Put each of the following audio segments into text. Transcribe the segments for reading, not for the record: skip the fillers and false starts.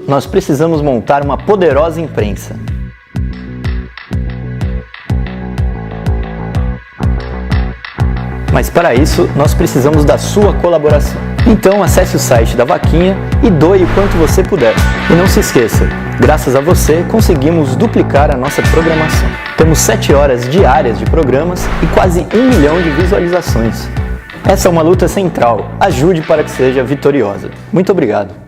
Nós precisamos montar uma poderosa imprensa. Mas para isso, nós precisamos da sua colaboração. Então acesse o site da Vaquinha e doe o quanto você puder. E não se esqueça, graças a você conseguimos duplicar a nossa programação. Temos 7 horas diárias de programas e quase 1 milhão de visualizações. Essa é uma luta central. Ajude para que seja vitoriosa. Muito obrigado.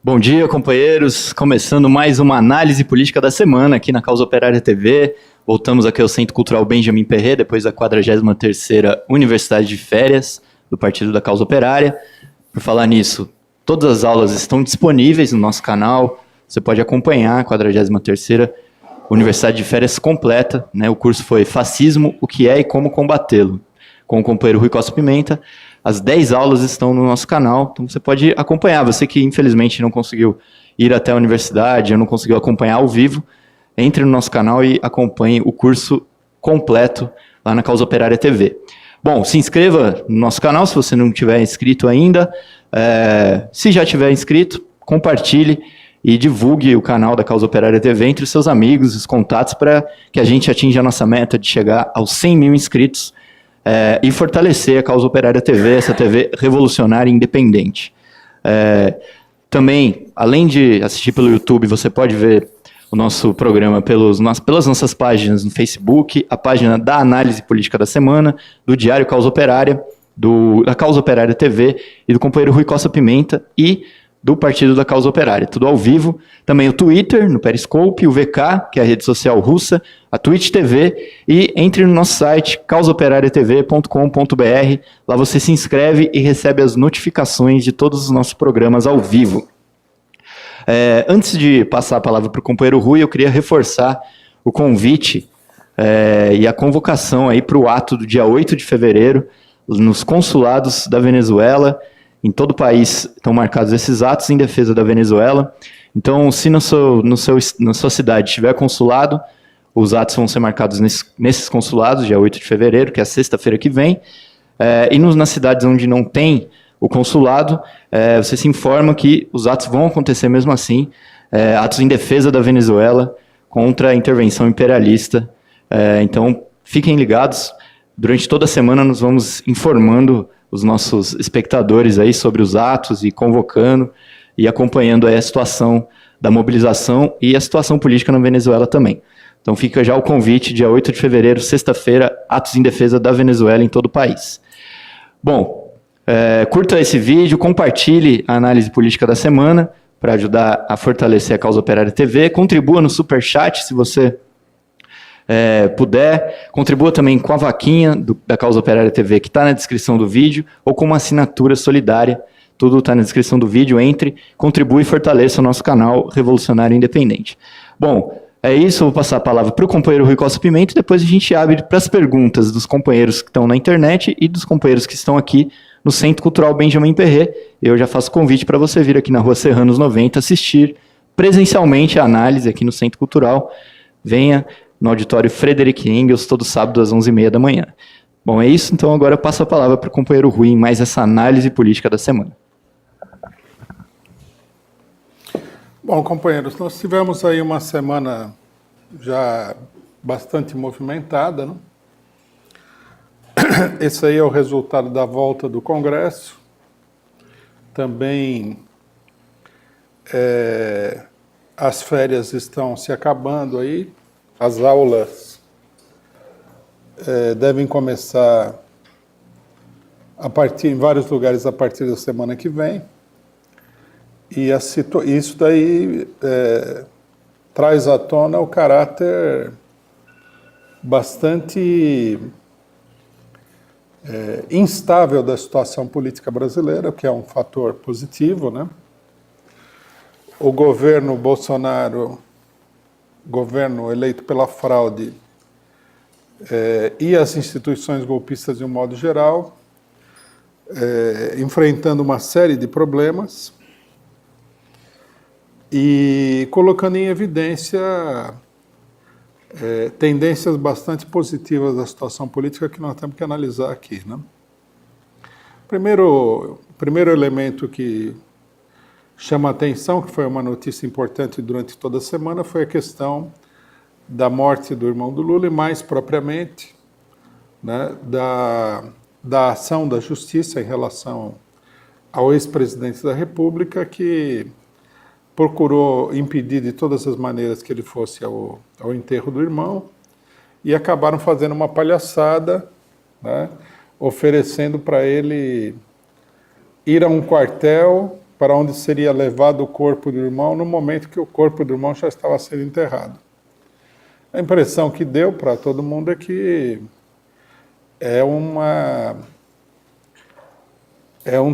Bom dia, companheiros. Começando mais uma análise política da semana aqui na Causa Operária TV. Voltamos aqui ao Centro Cultural Benjamin Perret, depois da 43ª Universidade de Férias do Partido da Causa Operária. Por falar nisso, todas as aulas estão disponíveis no nosso canal. Você pode acompanhar a 43ª Universidade de Férias completa, né? O curso foi Fascismo, o que é e como combatê-lo, com o companheiro Rui Costa Pimenta. As 10 aulas estão no nosso canal, então você pode acompanhar. Você que infelizmente não conseguiu ir até a universidade, ou não conseguiu acompanhar ao vivo, entre no nosso canal e acompanhe o curso completo lá na Causa Operária TV. Bom, se inscreva no nosso canal se você não tiver inscrito ainda. Se já tiver inscrito, compartilhe e divulgue o canal da Causa Operária TV entre os seus amigos, os contatos, para que a gente atinja a nossa meta de chegar aos 100 mil inscritos. E fortalecer a Causa Operária TV, essa TV revolucionária e independente. Também, além de assistir pelo YouTube, você pode ver o nosso programa pelas nossas páginas no Facebook, a página da Análise Política da Semana, do Diário Causa Operária, da Causa Operária TV e do companheiro Rui Costa Pimenta e do Partido da Causa Operária, tudo ao vivo. Também o Twitter, no Periscope, o VK, que é a rede social russa, a Twitch TV, e entre no nosso site, causaoperariatv.com.br. Lá você se inscreve e recebe as notificações de todos os nossos programas ao vivo. Antes de passar a palavra para o companheiro Rui, eu queria reforçar o convite e a convocação aí para o ato do dia 8 de fevereiro, nos consulados da Venezuela. Em todo o país estão marcados esses atos em defesa da Venezuela. Então, se na sua cidade tiver consulado, os atos vão ser marcados nesses consulados, dia 8 de fevereiro, que é a sexta-feira que vem. E nas cidades onde não tem o consulado, você se informa que os atos vão acontecer mesmo assim, atos em defesa da Venezuela contra a intervenção imperialista. Então, fiquem ligados. Durante toda a semana nós vamos informando os nossos espectadores aí sobre os atos e convocando e acompanhando aí a situação da mobilização e a situação política na Venezuela também. Então fica já o convite, dia 8 de fevereiro, sexta-feira, atos em defesa da Venezuela em todo o país. Bom, curta esse vídeo, compartilhe a análise política da semana para ajudar a fortalecer a Causa Operária TV, contribua no Superchat se você puder, contribua também com a vaquinha da Causa Operária TV, que está na descrição do vídeo, ou com uma assinatura solidária, tudo está na descrição do vídeo. Entre, contribua e fortaleça o nosso canal Revolucionário Independente. Bom, é isso, eu vou passar a palavra para o companheiro Rui Costa Pimenta, e depois a gente abre para as perguntas dos companheiros que estão na internet e dos companheiros que estão aqui no Centro Cultural Benjamin Perret. Eu já faço convite para você vir aqui na Rua Serranos 90, assistir presencialmente a análise aqui no Centro Cultural. Venha no auditório Frederic Engels, todo sábado às 11h30 da manhã. Bom, é isso, então agora eu passo a palavra para o companheiro Rui em mais essa análise política da semana. Bom, companheiros, nós tivemos aí uma semana já bastante movimentada, né? Esse aí é o resultado da volta do Congresso. Também as férias estão se acabando aí. As aulas devem começar em vários lugares a partir da semana que vem. E isso daí traz à tona o caráter bastante instável da situação política brasileira, que é um fator positivo, né? O governo Bolsonaro, governo eleito pela fraude, e as instituições golpistas de um modo geral, enfrentando uma série de problemas e colocando em evidência tendências bastante positivas da situação política que nós temos que analisar aqui, né? Primeiro elemento que chama a atenção, que foi uma notícia importante durante toda a semana, foi a questão da morte do irmão do Lula e, mais propriamente, né, da ação da Justiça em relação ao ex-presidente da República, que procurou impedir de todas as maneiras que ele fosse ao enterro do irmão e acabaram fazendo uma palhaçada, né, oferecendo para ele ir a um quartel para onde seria levado o corpo do irmão no momento que o corpo do irmão já estava sendo enterrado. A impressão que deu para todo mundo é que é um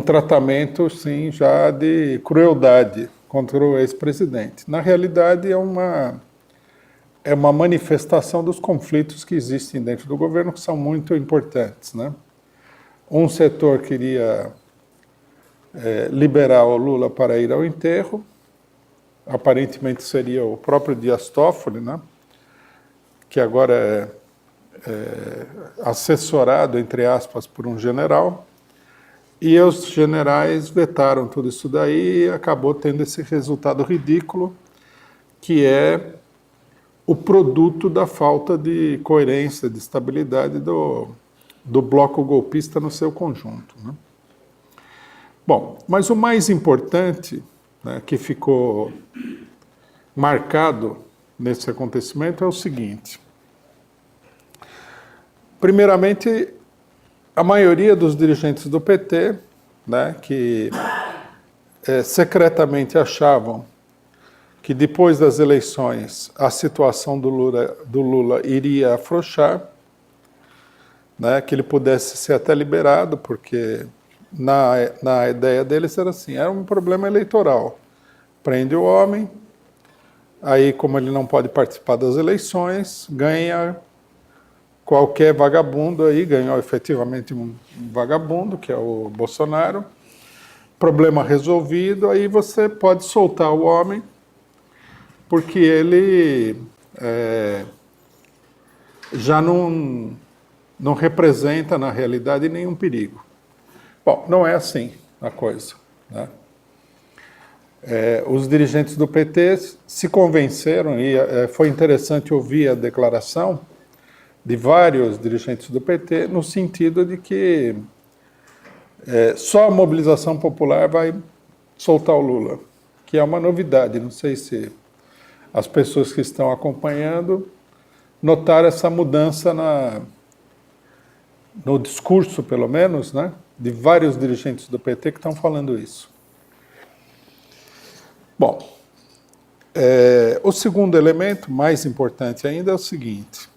tratamento, sim, já de crueldade contra o ex-presidente. Na realidade, é uma manifestação dos conflitos que existem dentro do governo, que são muito importantes, né? Um setor queria liberar o Lula para ir ao enterro, aparentemente seria o próprio Dias Toffoli, né? Que agora é assessorado, entre aspas, por um general, e os generais vetaram tudo isso daí e acabou tendo esse resultado ridículo, que é o produto da falta de coerência, de estabilidade do bloco golpista no seu conjunto, né? Bom, mas o mais importante, né, que ficou marcado nesse acontecimento é o seguinte. Primeiramente, a maioria dos dirigentes do PT, né, que secretamente achavam que depois das eleições a situação do Lula iria afrouxar, né, que ele pudesse ser até liberado, porque na ideia deles era assim, era um problema eleitoral. Prende o homem, aí como ele não pode participar das eleições, ganha qualquer vagabundo aí, ganhou efetivamente um vagabundo, que é o Bolsonaro, problema resolvido, aí você pode soltar o homem, porque ele já não representa, na realidade, nenhum perigo. Bom, não é assim a coisa, né? Os dirigentes do PT se convenceram, e foi interessante ouvir a declaração de vários dirigentes do PT, no sentido de que só a mobilização popular vai soltar o Lula, que é uma novidade. Não sei se as pessoas que estão acompanhando notaram essa mudança no discurso, pelo menos, né, de vários dirigentes do PT que estão falando isso. Bom, o segundo elemento, mais importante ainda, é o seguinte.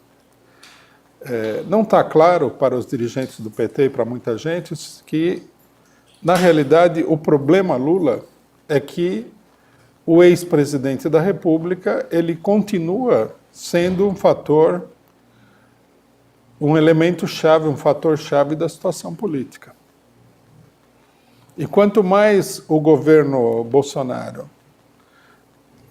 Não está claro para os dirigentes do PT e para muita gente que, na realidade, o problema Lula é que o ex-presidente da República ele continua sendo um elemento-chave, um fator-chave da situação política. E quanto mais o governo Bolsonaro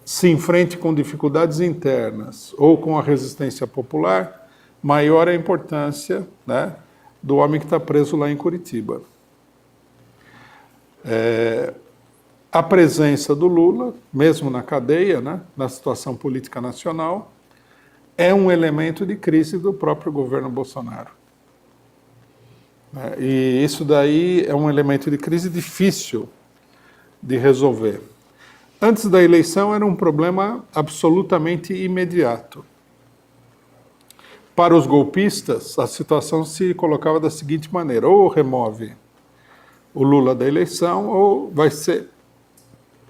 se enfrente com dificuldades internas ou com a resistência popular, maior é a importância, né, do homem que está preso lá em Curitiba. A presença do Lula, mesmo na cadeia, né, na situação política nacional, é um elemento de crise do próprio governo Bolsonaro. E isso daí é um elemento de crise difícil de resolver. Antes da eleição era um problema absolutamente imediato. Para os golpistas, a situação se colocava da seguinte maneira: ou remove o Lula da eleição, ou vai ser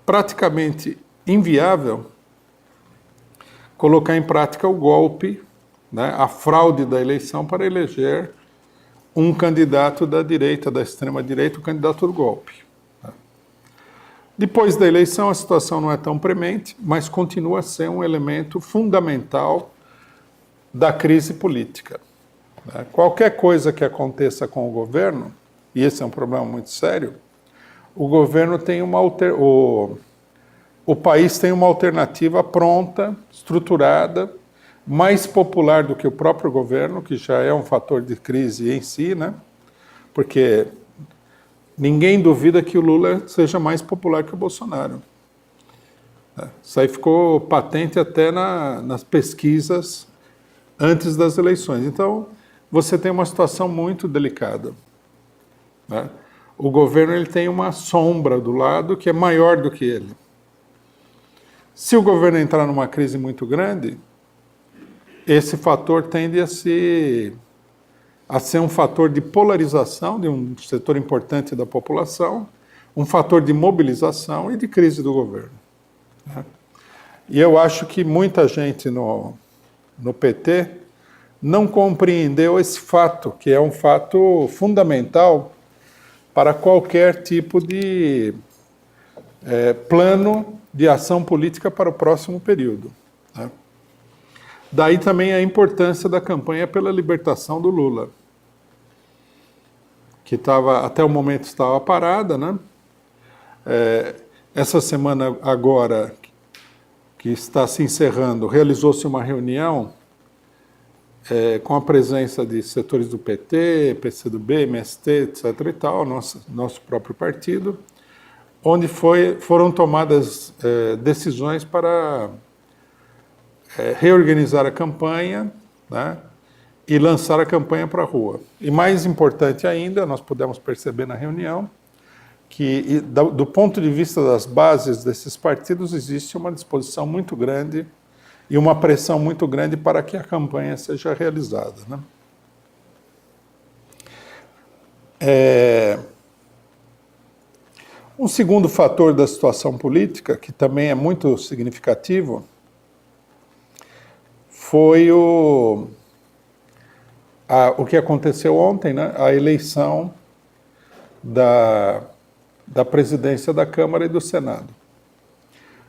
praticamente inviável colocar em prática o golpe, né, a fraude da eleição para eleger um candidato da direita, da extrema-direita, o candidato do golpe. Depois da eleição, a situação não é tão premente, mas continua a ser um elemento fundamental da crise política. Qualquer coisa que aconteça com o governo, e esse é um problema muito sério, o governo tem o país tem uma alternativa pronta, estruturada, mais popular do que o próprio governo, que já é um fator de crise em si, né? Porque ninguém duvida que o Lula seja mais popular que o Bolsonaro. Isso aí ficou patente até nas pesquisas antes das eleições. Então, você tem uma situação muito delicada. Né? O governo ele tem uma sombra do lado que é maior do que ele. Se o governo entrar numa crise muito grande, esse fator tende a ser um fator de polarização de um setor importante da população, um fator de mobilização e de crise do governo. Né? E eu acho que muita gente no PT não compreendeu esse fato, que é um fato fundamental para qualquer tipo de plano de ação política para o próximo período. Né? Daí também a importância da campanha pela libertação do Lula, que até o momento estava parada, né? Essa semana agora, que está se encerrando, realizou-se uma reunião com a presença de setores do PT, PCdoB, MST, etc. e tal, nosso próprio partido, onde foram tomadas decisões para reorganizar a campanha, né, e lançar a campanha para a rua. E mais importante ainda, nós pudemos perceber na reunião, que do ponto de vista das bases desses partidos existe uma disposição muito grande e uma pressão muito grande para que a campanha seja realizada. Né? Um segundo fator da situação política, que também é muito significativo, foi o que aconteceu ontem, né? A eleição da presidência da Câmara e do Senado.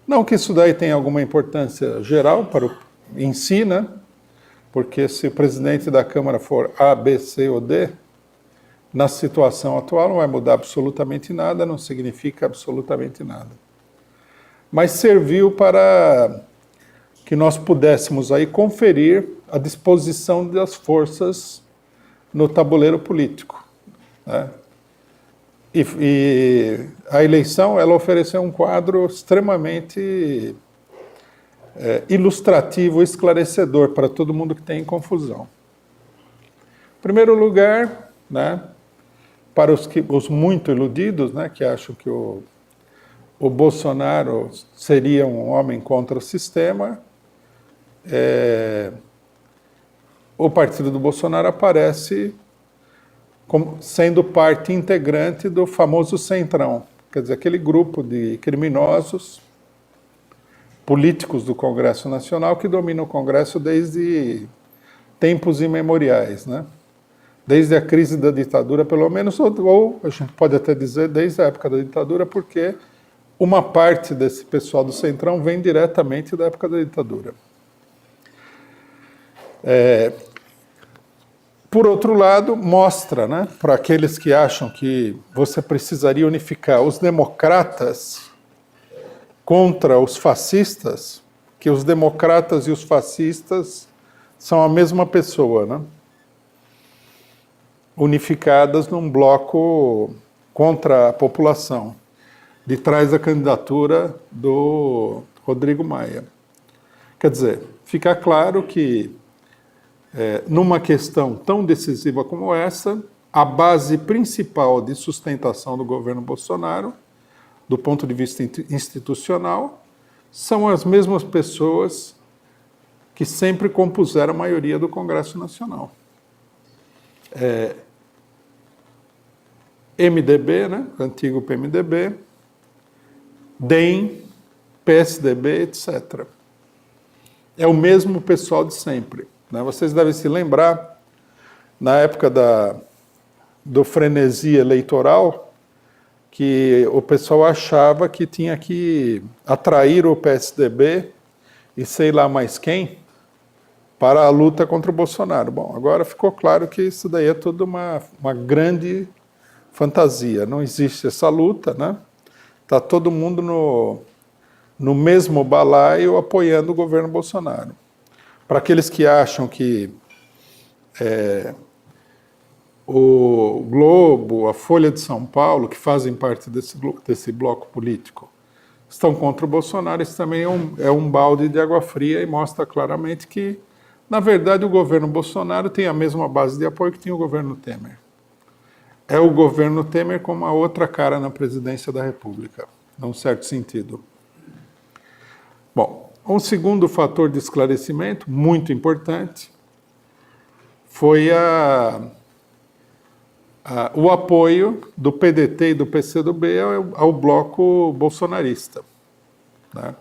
Não que isso daí tenha alguma importância geral em si, né? Porque se o presidente da Câmara for A, B, C ou D, na situação atual não vai mudar absolutamente nada, não significa absolutamente nada. Mas serviu para que nós pudéssemos aí conferir a disposição das forças no tabuleiro político. Né? E a eleição, ela ofereceu um quadro extremamente ilustrativo, esclarecedor para todo mundo que tem confusão. Em primeiro lugar, né, para os muito iludidos, né, que acham que o Bolsonaro seria um homem contra o sistema, o partido do Bolsonaro aparece como sendo parte integrante do famoso Centrão, quer dizer, aquele grupo de criminosos políticos do Congresso Nacional que domina o Congresso desde tempos imemoriais, né? Desde a crise da ditadura, pelo menos, ou a gente pode até dizer desde a época da ditadura, porque uma parte desse pessoal do Centrão vem diretamente da época da ditadura. Por outro lado, mostra, né, para aqueles que acham que você precisaria unificar os democratas contra os fascistas, que os democratas e os fascistas são a mesma pessoa, né? Unificadas num bloco contra a população, de trás da candidatura do Rodrigo Maia. Quer dizer, fica claro que numa questão tão decisiva como essa, a base principal de sustentação do governo Bolsonaro, do ponto de vista institucional, são as mesmas pessoas que sempre compuseram a maioria do Congresso Nacional. MDB, né, antigo PMDB, DEM, PSDB, etc. É o mesmo pessoal de sempre. Né? Vocês devem se lembrar, na época do frenesi eleitoral, que o pessoal achava que tinha que atrair o PSDB e sei lá mais quem para a luta contra o Bolsonaro. Bom, agora ficou claro que isso daí é tudo uma grande fantasia. Não existe essa luta, né? Está todo mundo no mesmo balaio apoiando o governo Bolsonaro. Para aqueles que acham que o Globo, a Folha de São Paulo, que fazem parte desse bloco político, estão contra o Bolsonaro, isso também é um balde de água fria e mostra claramente que, na verdade, o governo Bolsonaro tem a mesma base de apoio que tinha o governo Temer. É o governo Temer com uma outra cara na presidência da República, num certo sentido. Bom, um segundo fator de esclarecimento, muito importante, foi o apoio do PDT e do PCdoB ao bloco bolsonarista, né?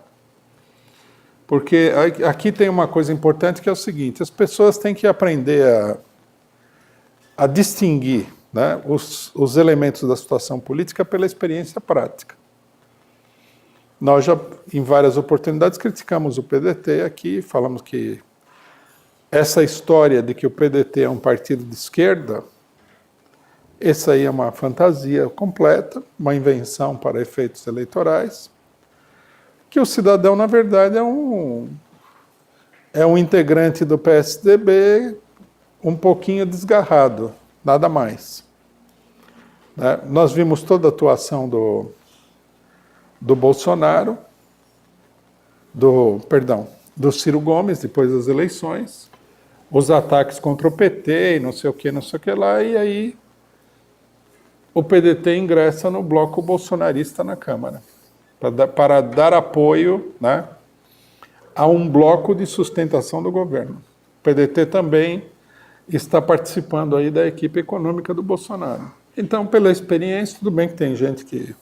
Porque aqui tem uma coisa importante que é o seguinte: as pessoas têm que aprender a distinguir, né, os elementos da situação política pela experiência prática. Nós já, em várias oportunidades, criticamos o PDT aqui, falamos que essa história de que o PDT é um partido de esquerda, essa aí é uma fantasia completa, uma invenção para efeitos eleitorais, que o cidadão, na verdade, é um integrante do PSDB um pouquinho desgarrado, nada mais. Né? Nós vimos toda a atuação do Bolsonaro, do Ciro Gomes, depois das eleições, os ataques contra o PT e não sei o que lá, e aí o PDT ingressa no bloco bolsonarista na Câmara, para dar apoio, né, a um bloco de sustentação do governo. O PDT também está participando aí da equipe econômica do Bolsonaro. Então, pela experiência, tudo bem que tem gente que,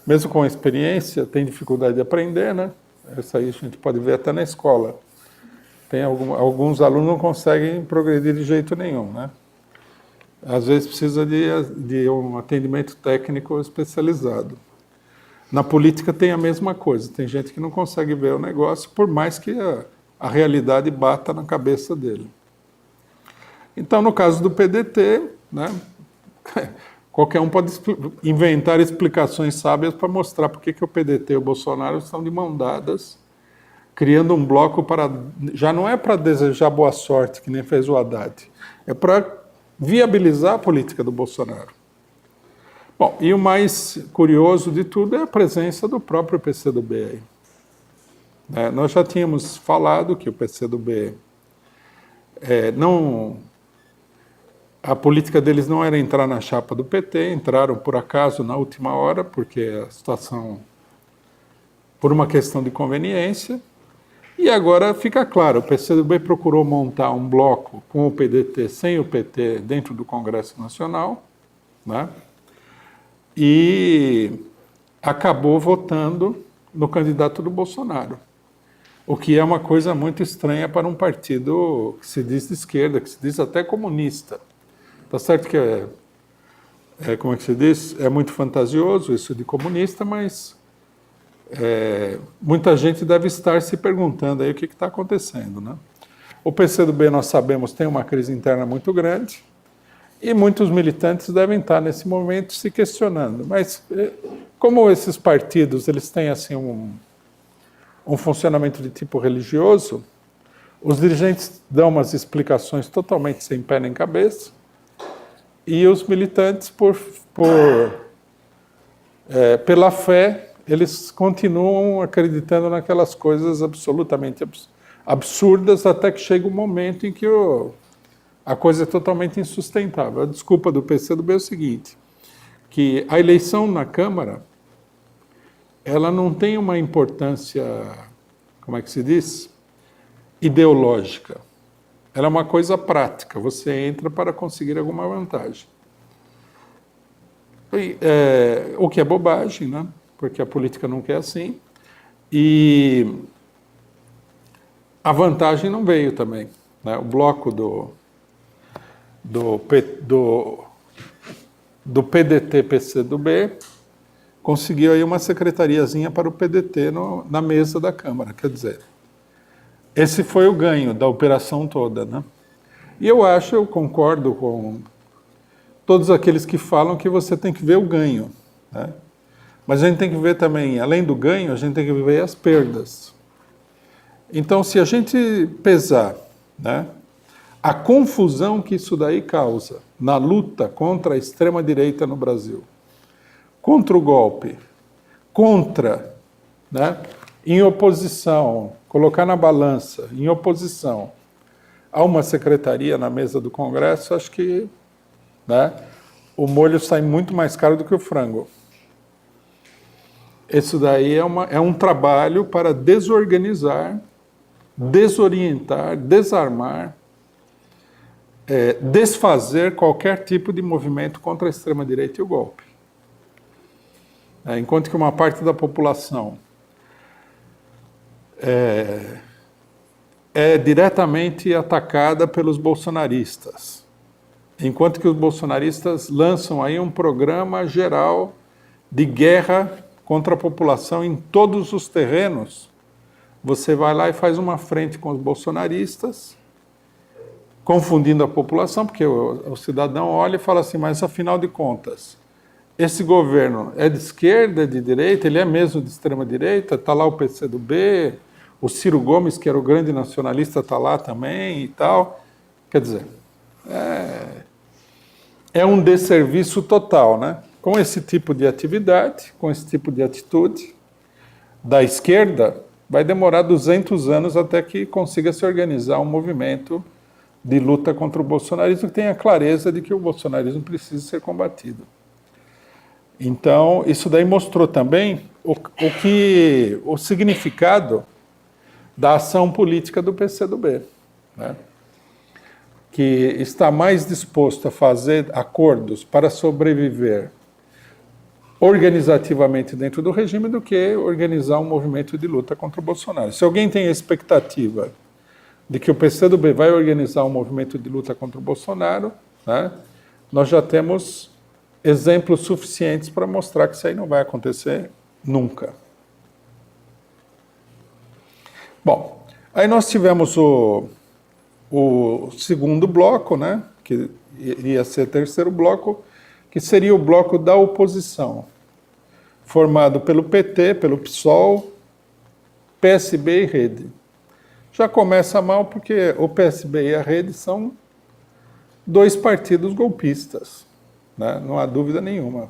mesmo com experiência, tem dificuldade de aprender, né? Isso aí a gente pode ver até na escola. Tem alguns alunos não conseguem progredir de jeito nenhum, né? Às vezes precisa de um atendimento técnico especializado. Na política tem a mesma coisa, tem gente que não consegue ver o negócio, por mais que a realidade bata na cabeça dele. Então, no caso do PDT, né, qualquer um pode inventar explicações sábias para mostrar por que o PDT e o Bolsonaro estão de mão dadas, criando um bloco já não é para desejar boa sorte, que nem fez o Haddad, é para viabilizar a política do Bolsonaro. Bom, e o mais curioso de tudo é a presença do próprio PCdoB aí. Nós já tínhamos falado que o PCdoB a política deles não era entrar na chapa do PT, entraram por acaso na última hora, porque a situação, por uma questão de conveniência, e agora fica claro, o PCdoB procurou montar um bloco com o PDT, sem o PT, dentro do Congresso Nacional, né? E acabou votando no candidato do Bolsonaro, o que é uma coisa muito estranha para um partido que se diz de esquerda, que se diz até comunista. Tá certo que como é que se diz? É muito fantasioso isso de comunista, mas muita gente deve estar se perguntando aí o que está acontecendo, né? O PCdoB, nós sabemos, tem uma crise interna muito grande, e muitos militantes devem estar, nesse momento, se questionando. Mas, como esses partidos eles têm assim, um funcionamento de tipo religioso, os dirigentes dão umas explicações totalmente sem pé nem cabeça, e os militantes, pela fé, eles continuam acreditando naquelas coisas absolutamente absurdas, até que chega um momento em que a coisa é totalmente insustentável. A desculpa do PCdoB é o seguinte, que a eleição na Câmara, ela não tem uma importância, como é que se diz? Ideológica. Ela é uma coisa prática, você entra para conseguir alguma vantagem. O que é bobagem, né? Porque a política nunca é assim. E a vantagem não veio também, né? O bloco do PDT-PCdoB, conseguiu aí uma secretariazinha para o PDT na mesa da Câmara. Quer dizer, esse foi o ganho da operação toda, né? E eu concordo com todos aqueles que falam que você tem que ver o ganho, né? Mas a gente tem que ver também, além do ganho, a gente tem que ver as perdas. Então, se a gente pesar, né, a confusão que isso daí causa na luta contra a extrema-direita no Brasil, contra o golpe, contra, né, em oposição, colocar na balança, em oposição a uma secretaria na mesa do Congresso, acho que, né, o molho sai muito mais caro do que o frango. Isso daí é um trabalho para desorganizar, desorientar, desarmar, desfazer qualquer tipo de movimento contra a extrema-direita e o golpe. Enquanto que uma parte da população é diretamente atacada pelos bolsonaristas, enquanto que os bolsonaristas lançam aí um programa geral de guerra contra a população em todos os terrenos, você vai lá e faz uma frente com os bolsonaristas, confundindo a população, porque o cidadão olha e fala assim, mas afinal de contas, esse governo é de esquerda, é de direita, ele é mesmo de extrema-direita, está lá o PCdoB, o Ciro Gomes, que era o grande nacionalista, está lá também e tal. Quer dizer, é um desserviço total, né? Com esse tipo de atividade, com esse tipo de atitude da esquerda, vai demorar 200 anos até que consiga se organizar um movimento de luta contra o bolsonarismo que tenha clareza de que o bolsonarismo precisa ser combatido. Então, isso daí mostrou também o significado da ação política do PCdoB, né? Que está mais disposto a fazer acordos para sobreviver organizativamente dentro do regime do que organizar um movimento de luta contra o Bolsonaro. Se alguém tem a expectativa de que o PCdoB vai organizar um movimento de luta contra o Bolsonaro, né, nós já temos exemplos suficientes para mostrar que isso aí não vai acontecer nunca. Bom, aí nós tivemos o segundo bloco, né, que iria ser o terceiro bloco, que seria o bloco da oposição, formado pelo PT, pelo PSOL, PSB e Rede. Já começa mal porque o PSB e a Rede são dois partidos golpistas, né? Não há dúvida nenhuma.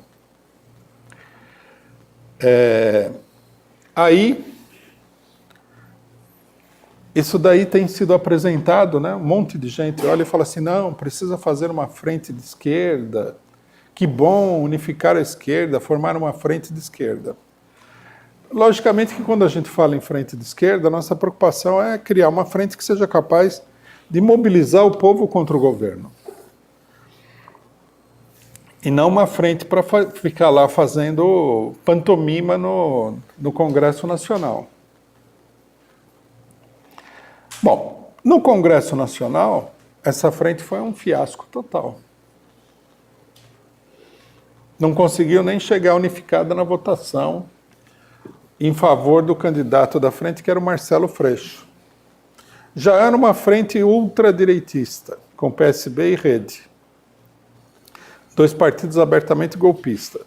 Aí, isso daí tem sido apresentado, né? Um monte de gente olha e fala assim, não, precisa fazer uma frente de esquerda, que bom unificar a esquerda, formar uma frente de esquerda. Logicamente que quando a gente fala em frente de esquerda, a nossa preocupação é criar uma frente que seja capaz de mobilizar o povo contra o governo. E não uma frente para ficar lá fazendo pantomima no Congresso Nacional. Bom, no Congresso Nacional, essa frente foi um fiasco total. Não conseguiu nem chegar unificada na votação em favor do candidato da frente, que era o Marcelo Freixo. Já era uma frente ultradireitista, com PSB e Rede. Dois partidos abertamente golpistas.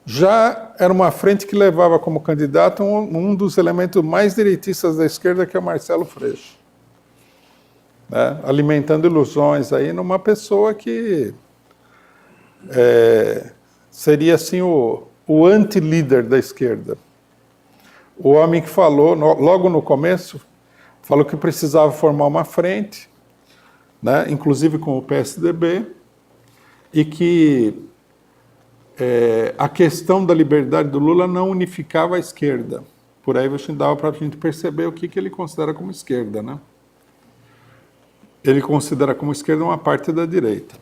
Já era uma frente que levava como candidato um dos elementos mais direitistas da esquerda, que é o Marcelo Freixo. Né? Alimentando ilusões aí numa pessoa que seria assim o anti-líder da esquerda. O homem que falou, logo no começo, falou que precisava formar uma frente, né, inclusive com o PSDB, e que a questão da liberdade do Lula não unificava a esquerda. Por aí dava para a gente perceber o que ele considera como esquerda, né? Ele considera como esquerda uma parte da direita.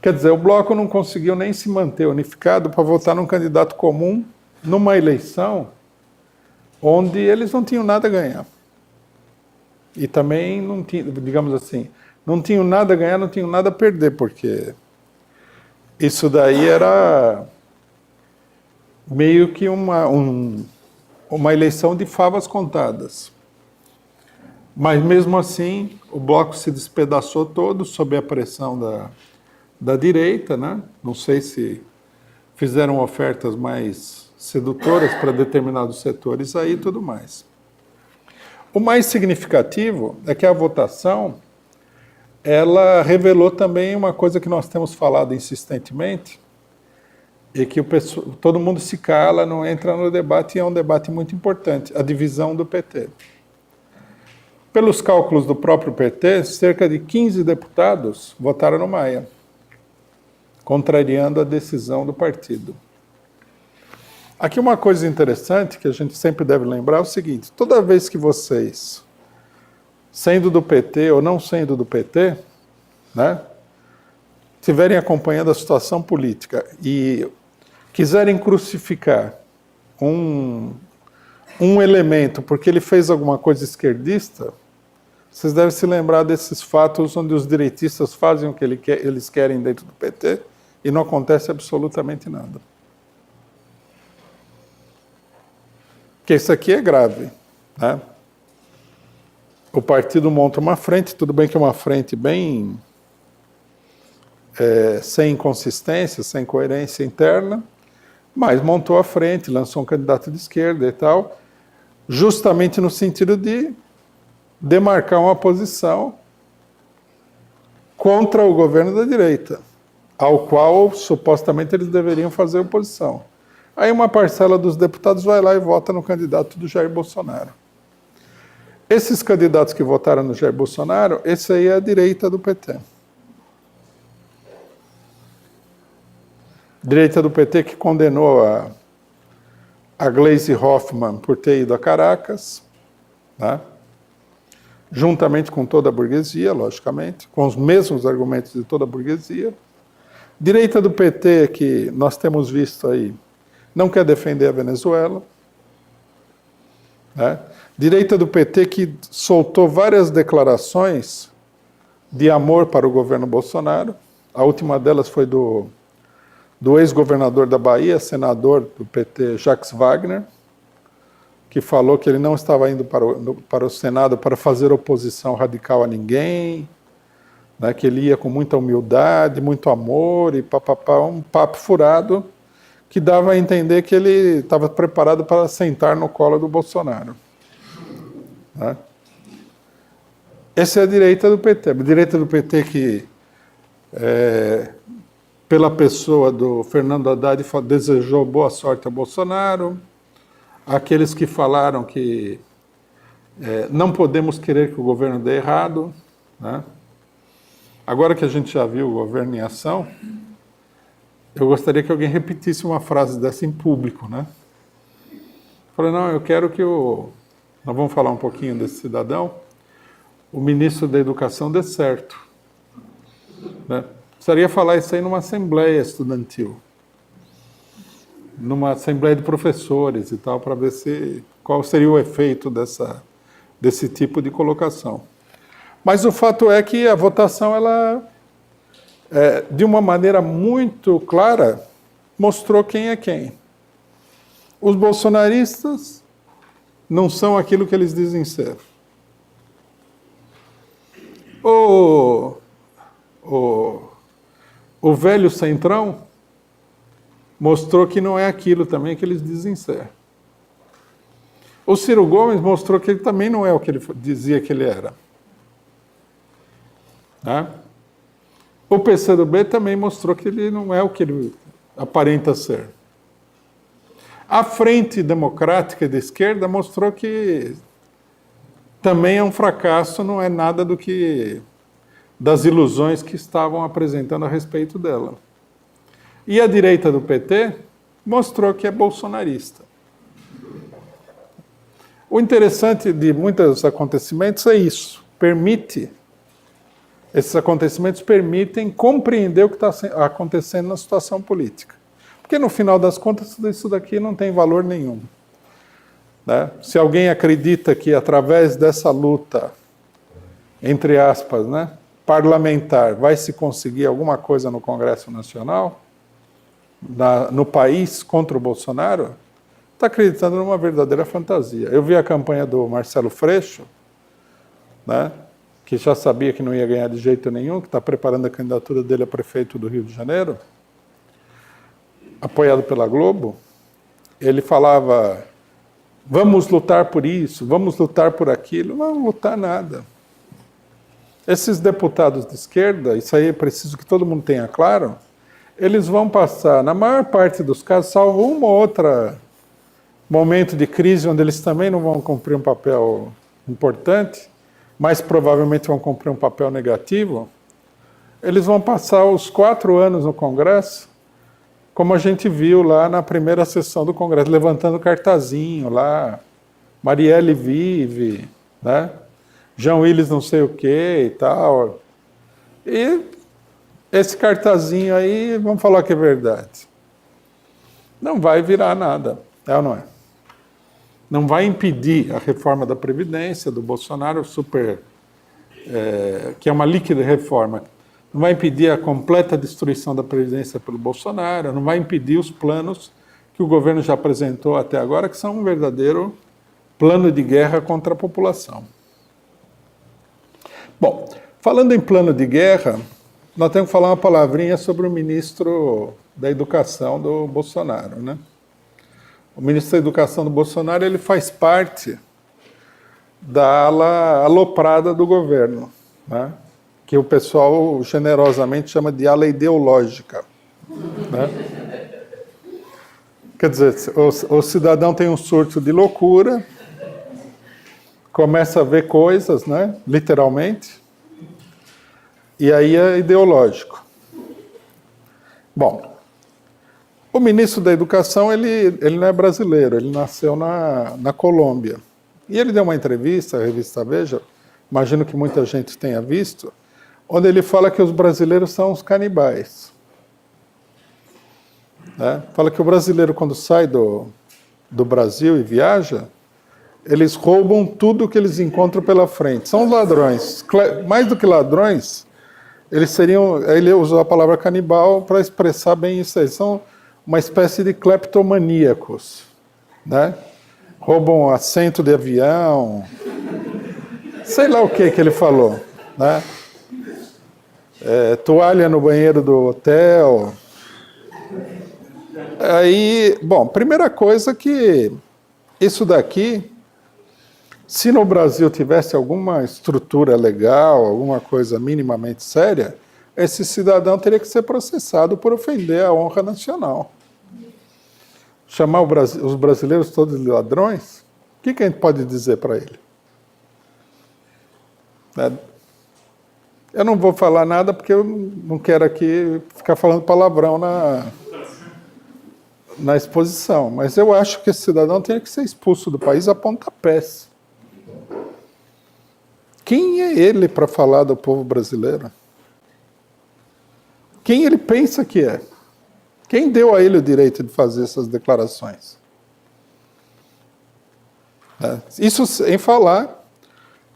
Quer dizer, o bloco não conseguiu nem se manter unificado para votar num candidato comum numa eleição onde eles não tinham nada a ganhar. E também não tinham, digamos assim, não tinham nada a ganhar, não tinham nada a perder, porque isso daí era meio que uma eleição de favas contadas. Mas mesmo assim, o bloco se despedaçou todo sob a pressão da direita, né? Não sei se fizeram ofertas mais sedutoras para determinados setores aí e tudo mais. O mais significativo é que a votação, ela revelou também uma coisa que nós temos falado insistentemente, e que todo mundo se cala, não entra no debate, e é um debate muito importante, a divisão do PT. Pelos cálculos do próprio PT, cerca de 15 deputados votaram no Maia, contrariando a decisão do partido. Aqui uma coisa interessante que a gente sempre deve lembrar é o seguinte: toda vez que vocês, sendo do PT ou não sendo do PT, né, estiverem acompanhando a situação política e quiserem crucificar um elemento porque ele fez alguma coisa esquerdista, vocês devem se lembrar desses fatos onde os direitistas fazem o que eles querem dentro do PT e não acontece absolutamente nada. Porque isso aqui é grave, né? O partido monta uma frente, tudo bem que é uma frente bem sem inconsistência, sem coerência interna, mas montou a frente, lançou um candidato de esquerda e tal, justamente no sentido de demarcar uma posição contra o governo da direita, ao qual supostamente eles deveriam fazer oposição. Aí uma parcela dos deputados vai lá e vota no candidato do Jair Bolsonaro. Esses candidatos que votaram no Jair Bolsonaro, esse aí é a direita do PT. Direita do PT que condenou a Gleisi Hoffmann por ter ido a Caracas, né? Juntamente com toda a burguesia, logicamente, com os mesmos argumentos de toda a burguesia. Direita do PT que nós temos visto aí, não quer defender a Venezuela, né? Direita do PT que soltou várias declarações de amor para o governo Bolsonaro. A última delas foi do ex-governador da Bahia, senador do PT, Jacques Wagner, que falou que ele não estava indo para o Senado para fazer oposição radical a ninguém, né, que ele ia com muita humildade, muito amor e papapá, um papo furado que dava a entender que ele estava preparado para sentar no colo do Bolsonaro. Né? Essa é a direita do PT. A direita do PT que, pela pessoa do Fernando Haddad, desejou boa sorte a Bolsonaro. Aqueles que falaram que não podemos querer que o governo dê errado. Né? Agora que a gente já viu o governo em ação, eu gostaria que alguém repetisse uma frase dessa em público, né? Falei, não, eu quero que nós vamos falar um pouquinho desse cidadão, o ministro da Educação dê certo. Né? Precisaria falar isso aí numa assembleia estudantil, numa assembleia de professores e tal, para ver qual seria o efeito desse tipo de colocação. Mas o fato é que a votação, ela, de uma maneira muito clara, mostrou quem é quem. Os bolsonaristas não são aquilo que eles dizem ser. O velho centrão mostrou que não é aquilo também que eles dizem ser. O Ciro Gomes mostrou que ele também não é o que ele dizia que ele era. Né? O PCdoB também mostrou que ele não é o que ele aparenta ser. A Frente Democrática de Esquerda mostrou que também é um fracasso, não é nada das ilusões que estavam apresentando a respeito dela. E a direita do PT mostrou que é bolsonarista. O interessante de muitos acontecimentos é isso. Esses acontecimentos permitem compreender o que está acontecendo na situação política. Porque, no final das contas, isso daqui não tem valor nenhum. Né? Se alguém acredita que, através dessa luta, entre aspas, né, parlamentar, vai se conseguir alguma coisa no Congresso Nacional, no país contra o Bolsonaro, está acreditando numa verdadeira fantasia. Eu vi a campanha do Marcelo Freixo, né, que já sabia que não ia ganhar de jeito nenhum, que está preparando a candidatura dele a prefeito do Rio de Janeiro, apoiado pela Globo. Ele falava, vamos lutar por isso, vamos lutar por aquilo. Não vamos lutar nada. Esses deputados de esquerda, isso aí é preciso que todo mundo tenha claro, eles vão passar, na maior parte dos casos, salvo uma ou outra momento de crise, onde eles também não vão cumprir um papel importante, mas provavelmente vão cumprir um papel negativo, eles vão passar os 4 anos no Congresso, como a gente viu lá na primeira sessão do Congresso, levantando cartazinho lá, Marielle vive, né? João Willis não sei o que e tal. E esse cartazinho aí, vamos falar que é verdade. Não vai virar nada, é ou não é? Não vai impedir a reforma da Previdência do Bolsonaro, que é uma líquida reforma. Não vai impedir a completa destruição da Previdência pelo Bolsonaro, não vai impedir os planos que o governo já apresentou até agora, que são um verdadeiro plano de guerra contra a população. Bom, falando em plano de guerra, nós temos que falar uma palavrinha sobre o ministro da Educação do Bolsonaro, né? O ministro da Educação do Bolsonaro, ele faz parte da ala aloprada do governo, né? Que o pessoal generosamente chama de ala ideológica, né? Quer dizer, o cidadão tem um surto de loucura, começa a ver coisas, né? Literalmente, e aí é ideológico. Bom, o ministro da Educação, ele não é brasileiro, ele nasceu na Colômbia. E ele deu uma entrevista à revista Veja, imagino que muita gente tenha visto, onde ele fala que os brasileiros são os canibais. Né? Fala que o brasileiro, quando sai do Brasil e viaja, eles roubam tudo que eles encontram pela frente. São ladrões. Mais do que ladrões, eles seriam... Ele usou a palavra canibal para expressar bem isso aí. São uma espécie de cleptomaníacos, né? Roubam assento de avião, sei lá o que ele falou, né? Toalha no banheiro do hotel. Aí, bom, primeira coisa que isso daqui, se no Brasil tivesse alguma estrutura legal, alguma coisa minimamente séria, esse cidadão teria que ser processado por ofender a honra nacional. Chamar os brasileiros todos de ladrões? O que a gente pode dizer para ele? Eu não vou falar nada porque eu não quero aqui ficar falando palavrão na exposição, mas eu acho que esse cidadão tem que ser expulso do país a pontapés. Quem é ele para falar do povo brasileiro? Quem ele pensa que é? Quem deu a ele o direito de fazer essas declarações? Isso sem falar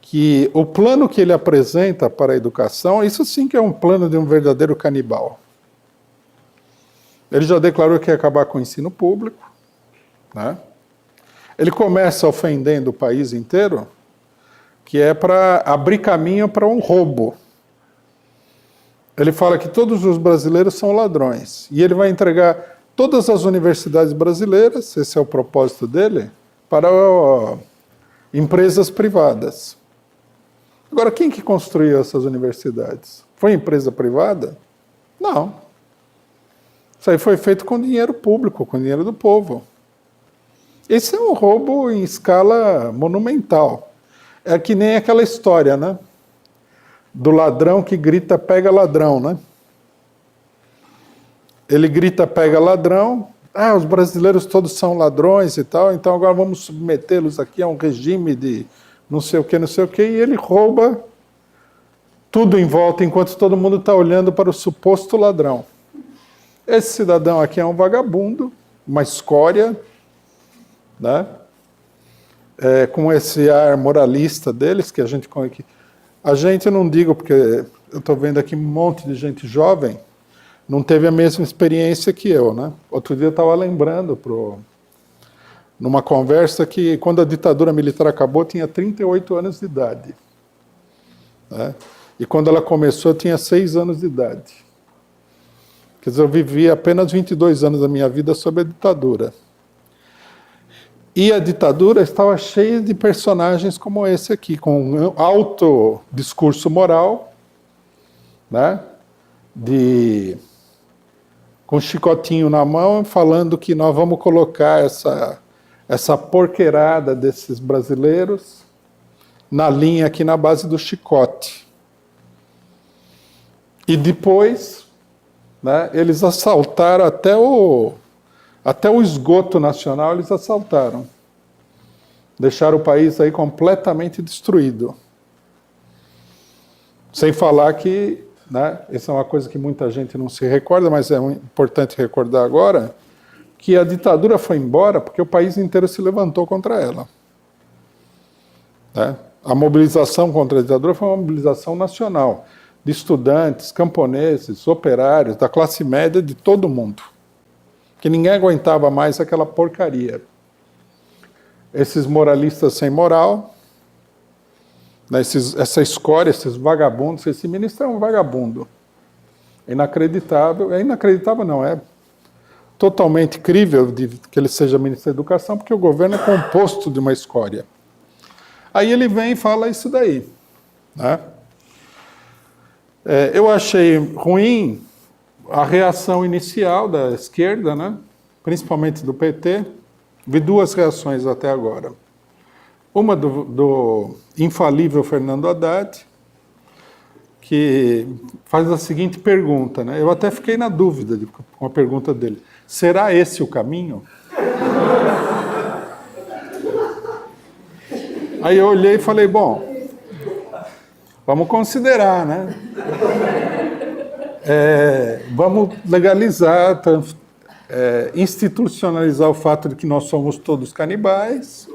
que o plano que ele apresenta para a educação, isso sim que é um plano de um verdadeiro canibal. Ele já declarou que ia acabar com o ensino público, né? Ele começa ofendendo o país inteiro, que é para abrir caminho para um roubo. Ele fala que todos os brasileiros são ladrões. E ele vai entregar todas as universidades brasileiras, esse é o propósito dele, para empresas privadas. Agora, quem que construiu essas universidades? Foi empresa privada? Não. Isso aí foi feito com dinheiro público, com dinheiro do povo. Esse é um roubo em escala monumental. É que nem aquela história, né? Do ladrão que grita, pega ladrão, né? Ele grita, pega ladrão. Ah, os brasileiros todos são ladrões e tal, então agora vamos submetê-los aqui a um regime de não sei o que, e ele rouba tudo em volta, enquanto todo mundo está olhando para o suposto ladrão. Esse cidadão aqui é um vagabundo, uma escória, né? Com esse ar moralista deles, que a gente... A gente, eu não digo porque eu estou vendo aqui um monte de gente jovem, não teve a mesma experiência que eu, né? Outro dia eu estava lembrando, numa conversa, que quando a ditadura militar acabou, eu tinha 38 anos de idade. Né? E quando ela começou, eu tinha 6 anos de idade. Quer dizer, eu vivi apenas 22 anos da minha vida sob a ditadura. E a ditadura estava cheia de personagens como esse aqui, com um alto discurso moral, né? Com um chicotinho na mão, falando que nós vamos colocar essa porqueirada desses brasileiros na linha aqui na base do chicote. E depois, né, eles assaltaram até o esgoto nacional, eles assaltaram. Deixaram o país aí completamente destruído. Sem falar que, né, essa é uma coisa que muita gente não se recorda, mas é importante recordar agora, que a ditadura foi embora porque o país inteiro se levantou contra ela. Né? A mobilização contra a ditadura foi uma mobilização nacional, de estudantes, camponeses, operários, da classe média, de todo mundo. Que ninguém aguentava mais aquela porcaria. Esses moralistas sem moral, né, essa escória, esses vagabundos, esse ministro é um vagabundo. Inacreditável não, é totalmente crível que ele seja ministro da Educação, porque o governo é composto de uma escória. Aí ele vem e fala isso daí. Né? Eu achei ruim a reação inicial da esquerda, né? Principalmente do PT. Vi 2 reações até agora. Uma do infalível Fernando Haddad, que faz a seguinte pergunta, né? Eu até fiquei na dúvida com a pergunta dele. Será esse o caminho? Aí eu olhei e falei, bom, vamos considerar, né? Vamos legalizar, institucionalizar o fato de que nós somos todos canibais.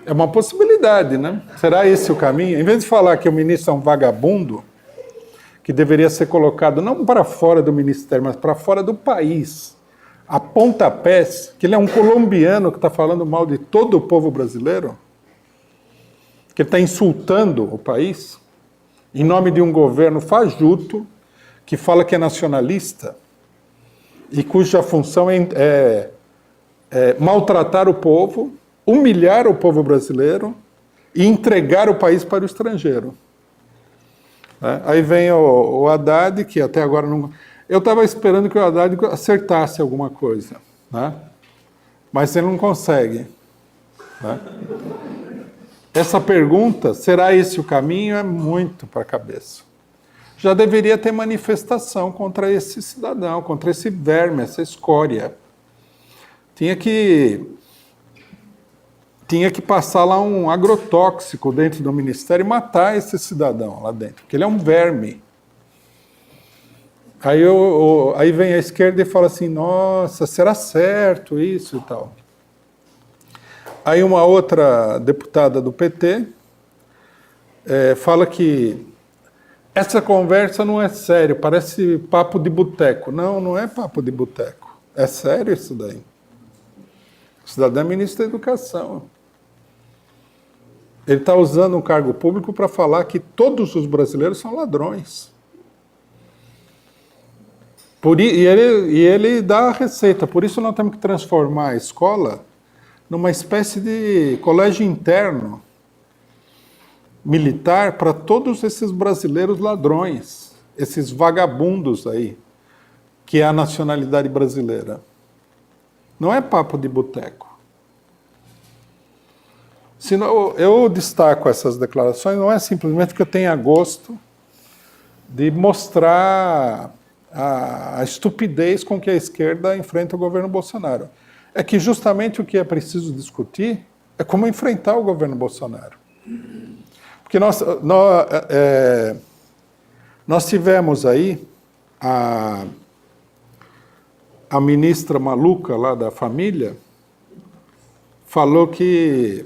É uma possibilidade, né? Será esse o caminho? Em vez de falar que o ministro é um vagabundo, que deveria ser colocado não para fora do ministério, mas para fora do país, a pontapés, que ele é um colombiano que está falando mal de todo o povo brasileiro, que ele está insultando o país, em nome de um governo fajuto, que fala que é nacionalista, e cuja função é maltratar o povo, humilhar o povo brasileiro e entregar o país para o estrangeiro. Aí vem o Haddad, que até agora não... Eu estava esperando que o Haddad acertasse alguma coisa, né? Mas ele não consegue. Né? Essa pergunta, será esse o caminho, é muito para a cabeça. Já deveria ter manifestação contra esse cidadão, contra esse verme, essa escória. Tinha que passar lá um agrotóxico dentro do ministério e matar esse cidadão lá dentro, porque ele é um verme. Aí vem a esquerda e fala assim, nossa, será certo isso e tal. Aí uma outra deputada do PT fala que essa conversa não é sério, parece papo de boteco. Não, não é papo de boteco. É sério isso daí. O cidadão é ministro da Educação. Ele está usando um cargo público para falar que todos os brasileiros são ladrões. E ele dá a receita. Por isso nós temos que transformar a escola numa espécie de colégio interno militar para todos esses brasileiros ladrões, esses vagabundos aí, que é a nacionalidade brasileira. Não é papo de boteco. Eu destaco essas declarações, não é simplesmente porque eu tenha gosto de mostrar a estupidez com que a esquerda enfrenta o governo Bolsonaro. É que justamente o que é preciso discutir é como enfrentar o governo Bolsonaro. Porque nós tivemos aí a ministra maluca lá da família, falou que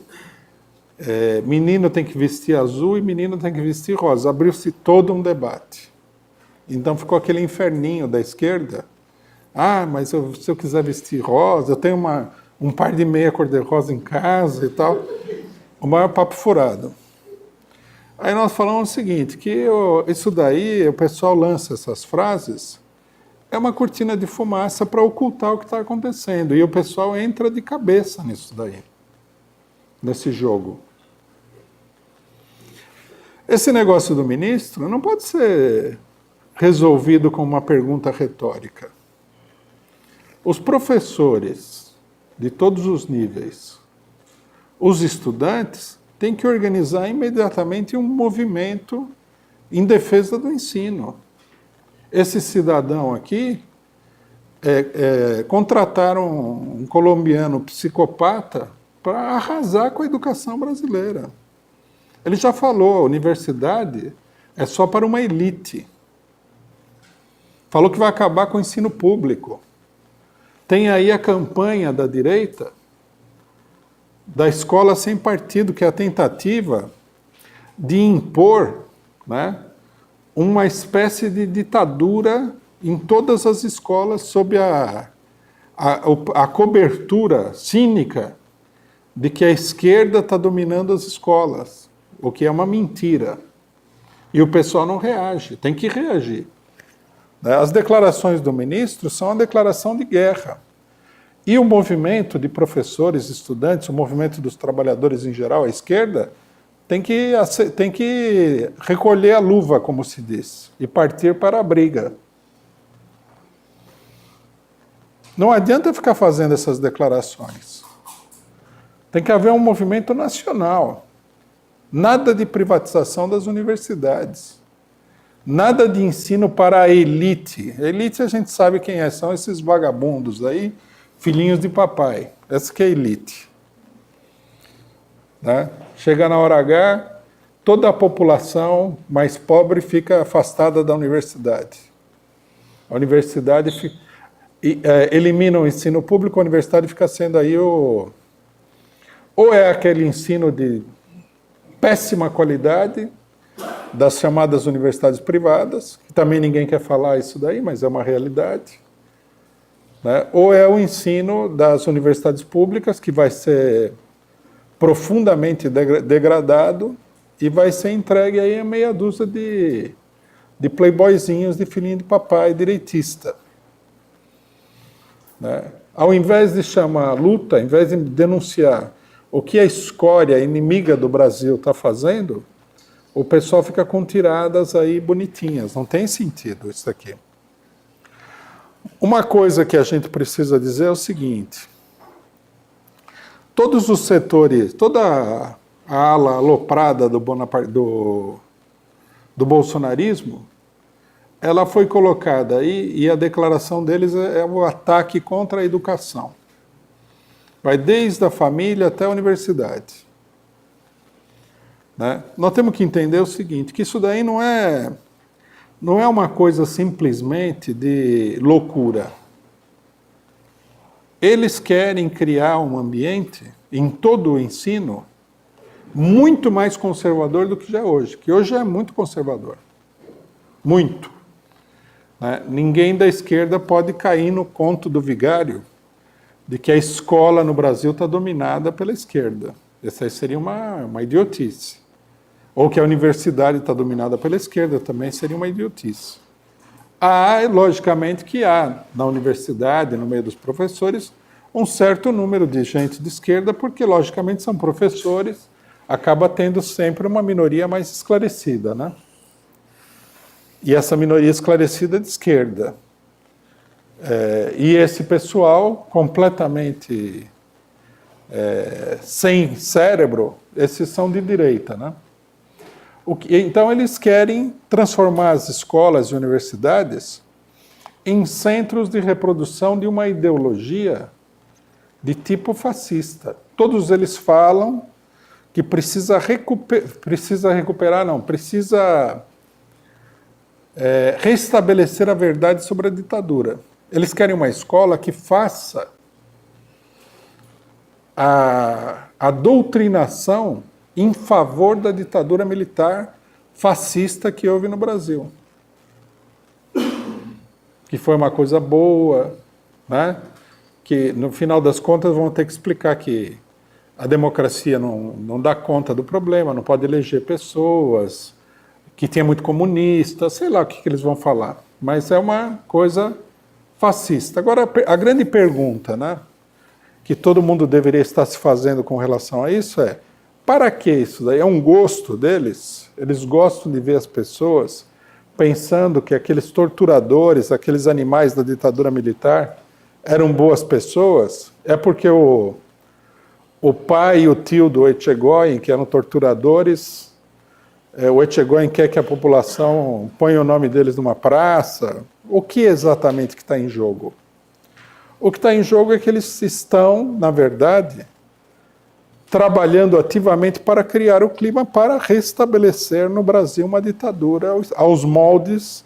menino tem que vestir azul e menino tem que vestir rosa. Abriu-se todo um debate. Então ficou aquele inferninho da esquerda. Ah, mas se eu quiser vestir rosa, eu tenho um par de meia cor-de-rosa em casa e tal. O maior papo furado. Aí nós falamos o seguinte, que isso daí, o pessoal lança essas frases, é uma cortina de fumaça para ocultar o que está acontecendo. E o pessoal entra de cabeça nisso daí, nesse jogo. Esse negócio do ministro não pode ser resolvido com uma pergunta retórica. Os professores de todos os níveis, os estudantes, têm que organizar imediatamente um movimento em defesa do ensino. Esse cidadão aqui contrataram um colombiano psicopata para arrasar com a educação brasileira. Ele já falou, a universidade é só para uma elite. Falou que vai acabar com o ensino público. Tem aí a campanha da direita, da escola sem partido, que é a tentativa de impor, né, uma espécie de ditadura em todas as escolas sob a cobertura cínica de que a esquerda está dominando as escolas, o que é uma mentira. E o pessoal não reage, tem que reagir. As declarações do ministro são uma declaração de guerra. E o movimento de professores, estudantes, o movimento dos trabalhadores em geral, a esquerda, tem que recolher a luva, como se diz, e partir para a briga. Não adianta ficar fazendo essas declarações. Tem que haver um movimento nacional. Nada de privatização das universidades. Nada de ensino para a elite. A elite a gente sabe quem é, são esses vagabundos aí, filhinhos de papai. Essa que é a elite. Né? Chega na hora H, toda a população mais pobre fica afastada da universidade. A universidade elimina o ensino público, a universidade fica sendo aí ou é aquele ensino de péssima qualidade das chamadas universidades privadas, que também ninguém quer falar isso daí, mas é uma realidade, né? Ou é o ensino das universidades públicas, que vai ser profundamente degradado e vai ser entregue aí a meia dúzia de playboyzinhos de filhinho de papai direitista. Né? Ao invés de chamar a luta, ao invés de denunciar o que a escória inimiga do Brasil está fazendo, o pessoal fica com tiradas aí bonitinhas. Não tem sentido isso aqui. Uma coisa que a gente precisa dizer é o seguinte: todos os setores, toda a ala aloprada do bolsonarismo, ela foi colocada aí, e a declaração deles é o ataque contra a educação. Vai desde a família até a universidade. Né? Nós temos que entender o seguinte, que isso daí não é uma coisa simplesmente de loucura. Eles querem criar um ambiente, em todo o ensino, muito mais conservador do que já é hoje, que hoje é muito conservador. Muito. Né? Ninguém da esquerda pode cair no conto do vigário de que a escola no Brasil está dominada pela esquerda. Essa seria uma idiotice. Ou que a universidade está dominada pela esquerda, também seria uma idiotice. Logicamente que há na universidade, no meio dos professores, um certo número de gente de esquerda, porque logicamente são professores, acaba tendo sempre uma minoria mais esclarecida, né? E essa minoria esclarecida é de esquerda. E esse pessoal completamente sem cérebro, esses são de direita, né? Então eles querem transformar as escolas e universidades em centros de reprodução de uma ideologia de tipo fascista. Todos eles falam que precisa restabelecer a verdade sobre a ditadura. Eles querem uma escola que faça a doutrinação em favor da ditadura militar fascista que houve no Brasil. que foi uma coisa boa, né? Que no final das contas vão ter que explicar que a democracia não dá conta do problema, não pode eleger pessoas, que tinha muito comunista, sei lá o que eles vão falar. Mas é uma coisa fascista. Agora, a grande pergunta, né, que todo mundo deveria estar se fazendo com relação a isso é: para que isso daí? É um gosto deles? Eles gostam de ver as pessoas pensando que aqueles torturadores, aqueles animais da ditadura militar, eram boas pessoas? É porque o pai e o tio do Etchegóin, que eram torturadores, o Etchegóin quer que a população ponha o nome deles numa praça? O que exatamente que está em jogo? O que está em jogo é que eles estão, na verdade, trabalhando ativamente para criar o clima para restabelecer no Brasil uma ditadura aos moldes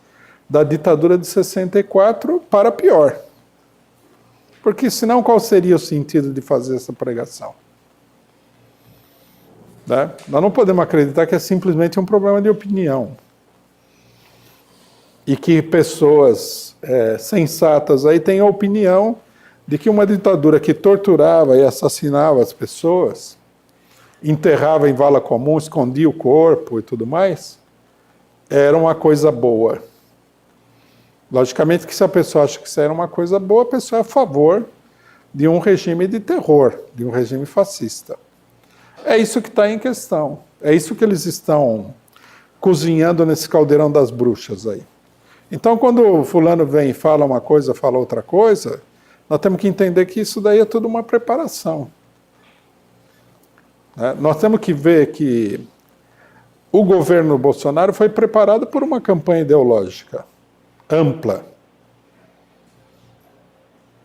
da ditadura de 64 para pior. Porque senão qual seria o sentido de fazer essa pregação? Né? Nós não podemos acreditar que é simplesmente um problema de opinião. E que pessoas sensatas aí têm a opinião de que uma ditadura que torturava e assassinava as pessoas, enterrava em vala comum, escondia o corpo e tudo mais, era uma coisa boa. Logicamente que se a pessoa acha que isso era uma coisa boa, a pessoa é a favor de um regime de terror, de um regime fascista. É isso que está em questão. É isso que eles estão cozinhando nesse caldeirão das bruxas aí. Então, quando o fulano vem e fala uma coisa, fala outra coisa, nós temos que entender que isso daí é tudo uma preparação. Nós temos que ver que o governo Bolsonaro foi preparado por uma campanha ideológica ampla.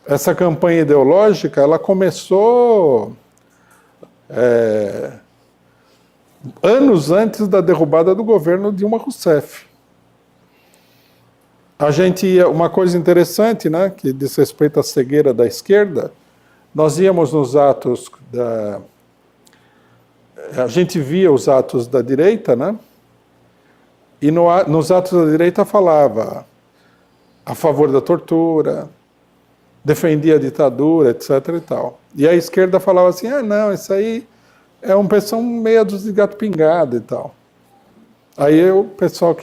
Essa campanha ideológica, ela começou anos antes da derrubada do governo Dilma Rousseff. Uma coisa interessante, né, que diz respeito à cegueira da esquerda, nós íamos nos atos a gente via os atos da direita, né, e nos atos da direita falava a favor da tortura, defendia a ditadura, etc. e tal. E a esquerda falava assim: não, isso aí é um pessoal meia dúzia de gato pingado e tal. Aí o pessoal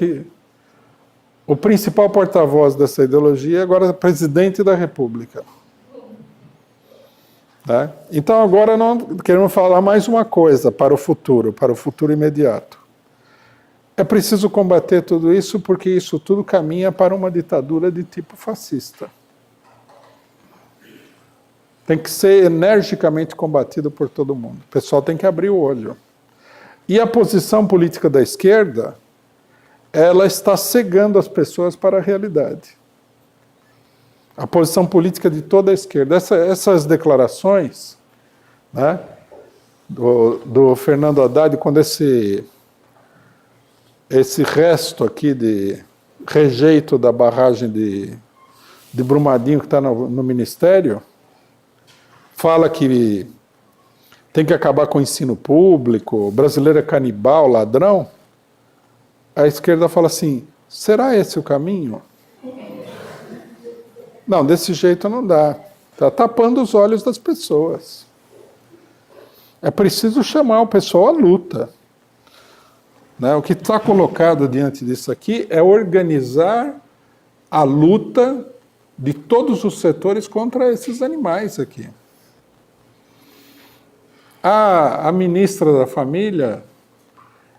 o principal porta-voz dessa ideologia agora é presidente da República. Né? Então agora nós queremos falar mais uma coisa para o futuro imediato. É preciso combater tudo isso porque isso tudo caminha para uma ditadura de tipo fascista. Tem que ser energicamente combatido por todo mundo. O pessoal tem que abrir o olho. E a posição política da esquerda, ela está cegando as pessoas para a realidade. A posição política de toda a esquerda. Essas declarações, né, do Fernando Haddad, quando esse resto aqui de rejeito da barragem de Brumadinho que está no Ministério, fala que tem que acabar com o ensino público, o brasileiro é canibal, ladrão, a esquerda fala assim: será esse o caminho? Não, desse jeito não dá. Está tapando os olhos das pessoas. É preciso chamar o pessoal à luta. Né? O que está colocado diante disso aqui é organizar a luta de todos os setores contra esses animais aqui. A ministra da Família,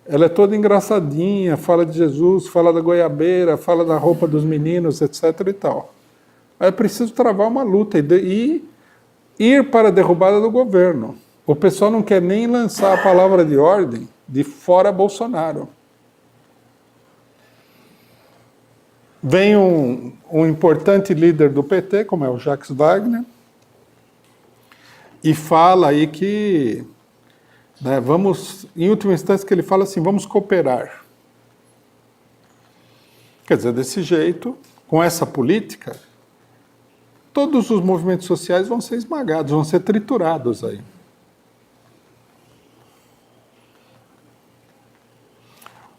ela é toda engraçadinha, fala de Jesus, fala da goiabeira, fala da roupa dos meninos, etc. e tal. É preciso travar uma luta e ir para a derrubada do governo. O pessoal não quer nem lançar a palavra de ordem de fora Bolsonaro. Vem um importante líder do PT, como é o Jacques Wagner, e fala aí que, né, em última instância, que ele fala assim: vamos cooperar. Quer dizer, desse jeito, com essa política, todos os movimentos sociais vão ser esmagados, vão ser triturados aí.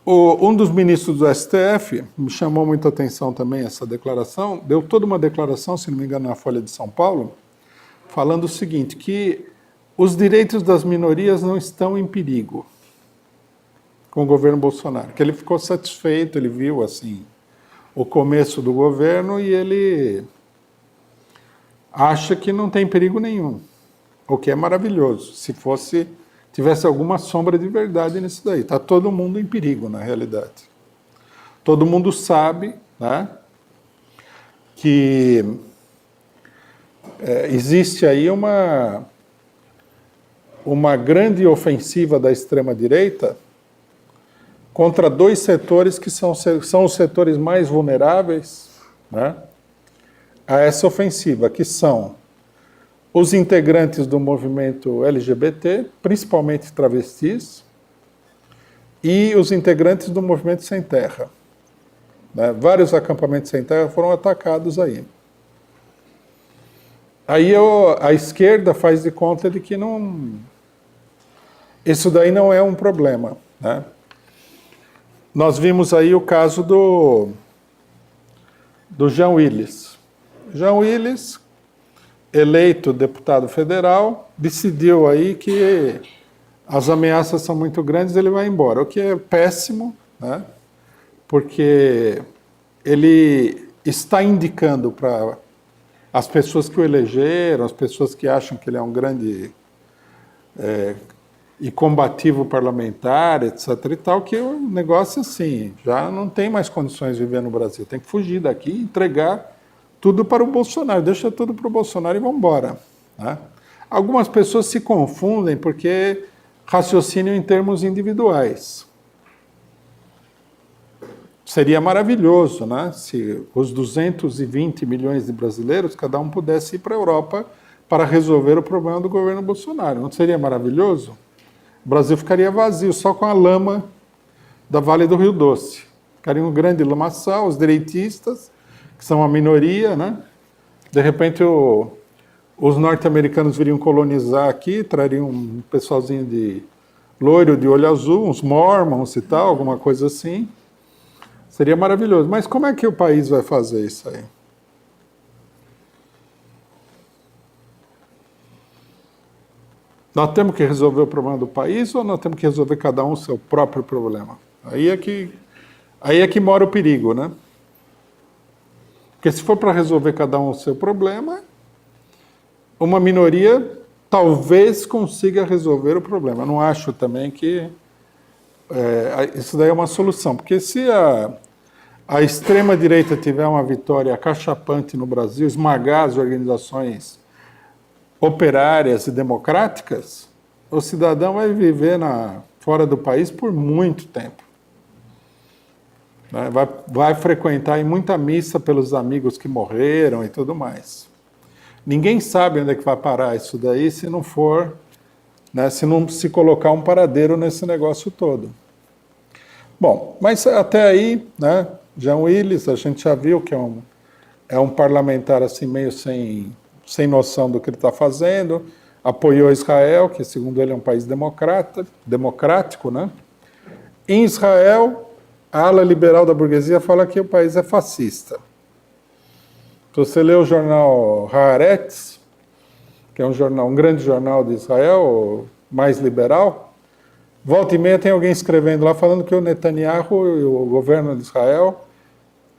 Um dos ministros do STF, me chamou muita atenção também essa declaração, deu toda uma declaração, se não me engano, na Folha de São Paulo, falando o seguinte, que os direitos das minorias não estão em perigo com o governo Bolsonaro, que ele ficou satisfeito, ele viu assim o começo do governo e ele acha que não tem perigo nenhum, o que é maravilhoso, se tivesse alguma sombra de verdade nisso daí. Está todo mundo em perigo, na realidade. Todo mundo sabe, né, que existe aí uma grande ofensiva da extrema-direita contra dois setores que são os setores mais vulneráveis, né, a essa ofensiva, que são os integrantes do movimento LGBT, principalmente travestis, e os integrantes do movimento Sem Terra. Né? Vários acampamentos sem terra foram atacados aí. Aí a esquerda faz de conta de que isso daí não é um problema. Né? Nós vimos aí o caso do Jean Willis. Jean Willis, eleito deputado federal, decidiu aí que as ameaças são muito grandes, ele vai embora, o que é péssimo, né? Porque ele está indicando para as pessoas que o elegeram, as pessoas que acham que ele é um grande e combativo parlamentar, etc. e tal, que o negócio assim, já não tem mais condições de viver no Brasil, tem que fugir daqui e entregar tudo para o Bolsonaro, deixa tudo para o Bolsonaro e vamos embora. Né? Algumas pessoas se confundem porque raciocínio em termos individuais. Seria maravilhoso, né, se os 220 milhões de brasileiros, cada um pudesse ir para a Europa para resolver o problema do governo Bolsonaro. Não seria maravilhoso? O Brasil ficaria vazio, só com a lama da Vale do Rio Doce. Ficaria um grande lamaçal, os direitistas, que são a minoria, né? De repente os norte-americanos viriam colonizar aqui, trariam um pessoalzinho de loiro, de olho azul, uns mormons e tal, alguma coisa assim. Seria maravilhoso. Mas como é que o país vai fazer isso aí? Nós temos que resolver o problema do país ou nós temos que resolver cada um o seu próprio problema? Aí é que mora o perigo, né? Porque se for para resolver cada um o seu problema, uma minoria talvez consiga resolver o problema. Eu não acho também que isso daí é uma solução. Porque se a extrema-direita tiver uma vitória acachapante no Brasil, esmagar as organizações operárias e democráticas, o cidadão vai viver fora do país por muito tempo. Vai frequentar em muita missa pelos amigos que morreram e tudo mais. Ninguém sabe onde é que vai parar isso daí se não for, né, se não se colocar um paradeiro nesse negócio todo. Bom, mas até aí, né, Jean Willis, a gente já viu que é um parlamentar assim meio sem noção do que ele está fazendo, apoiou Israel, que segundo ele é um país democrático, né? Em Israel, a ala liberal da burguesia fala que o país é fascista. Se você lê o jornal Haaretz, que é um grande jornal de Israel, mais liberal, volta e meia tem alguém escrevendo lá falando que o Netanyahu e o governo de Israel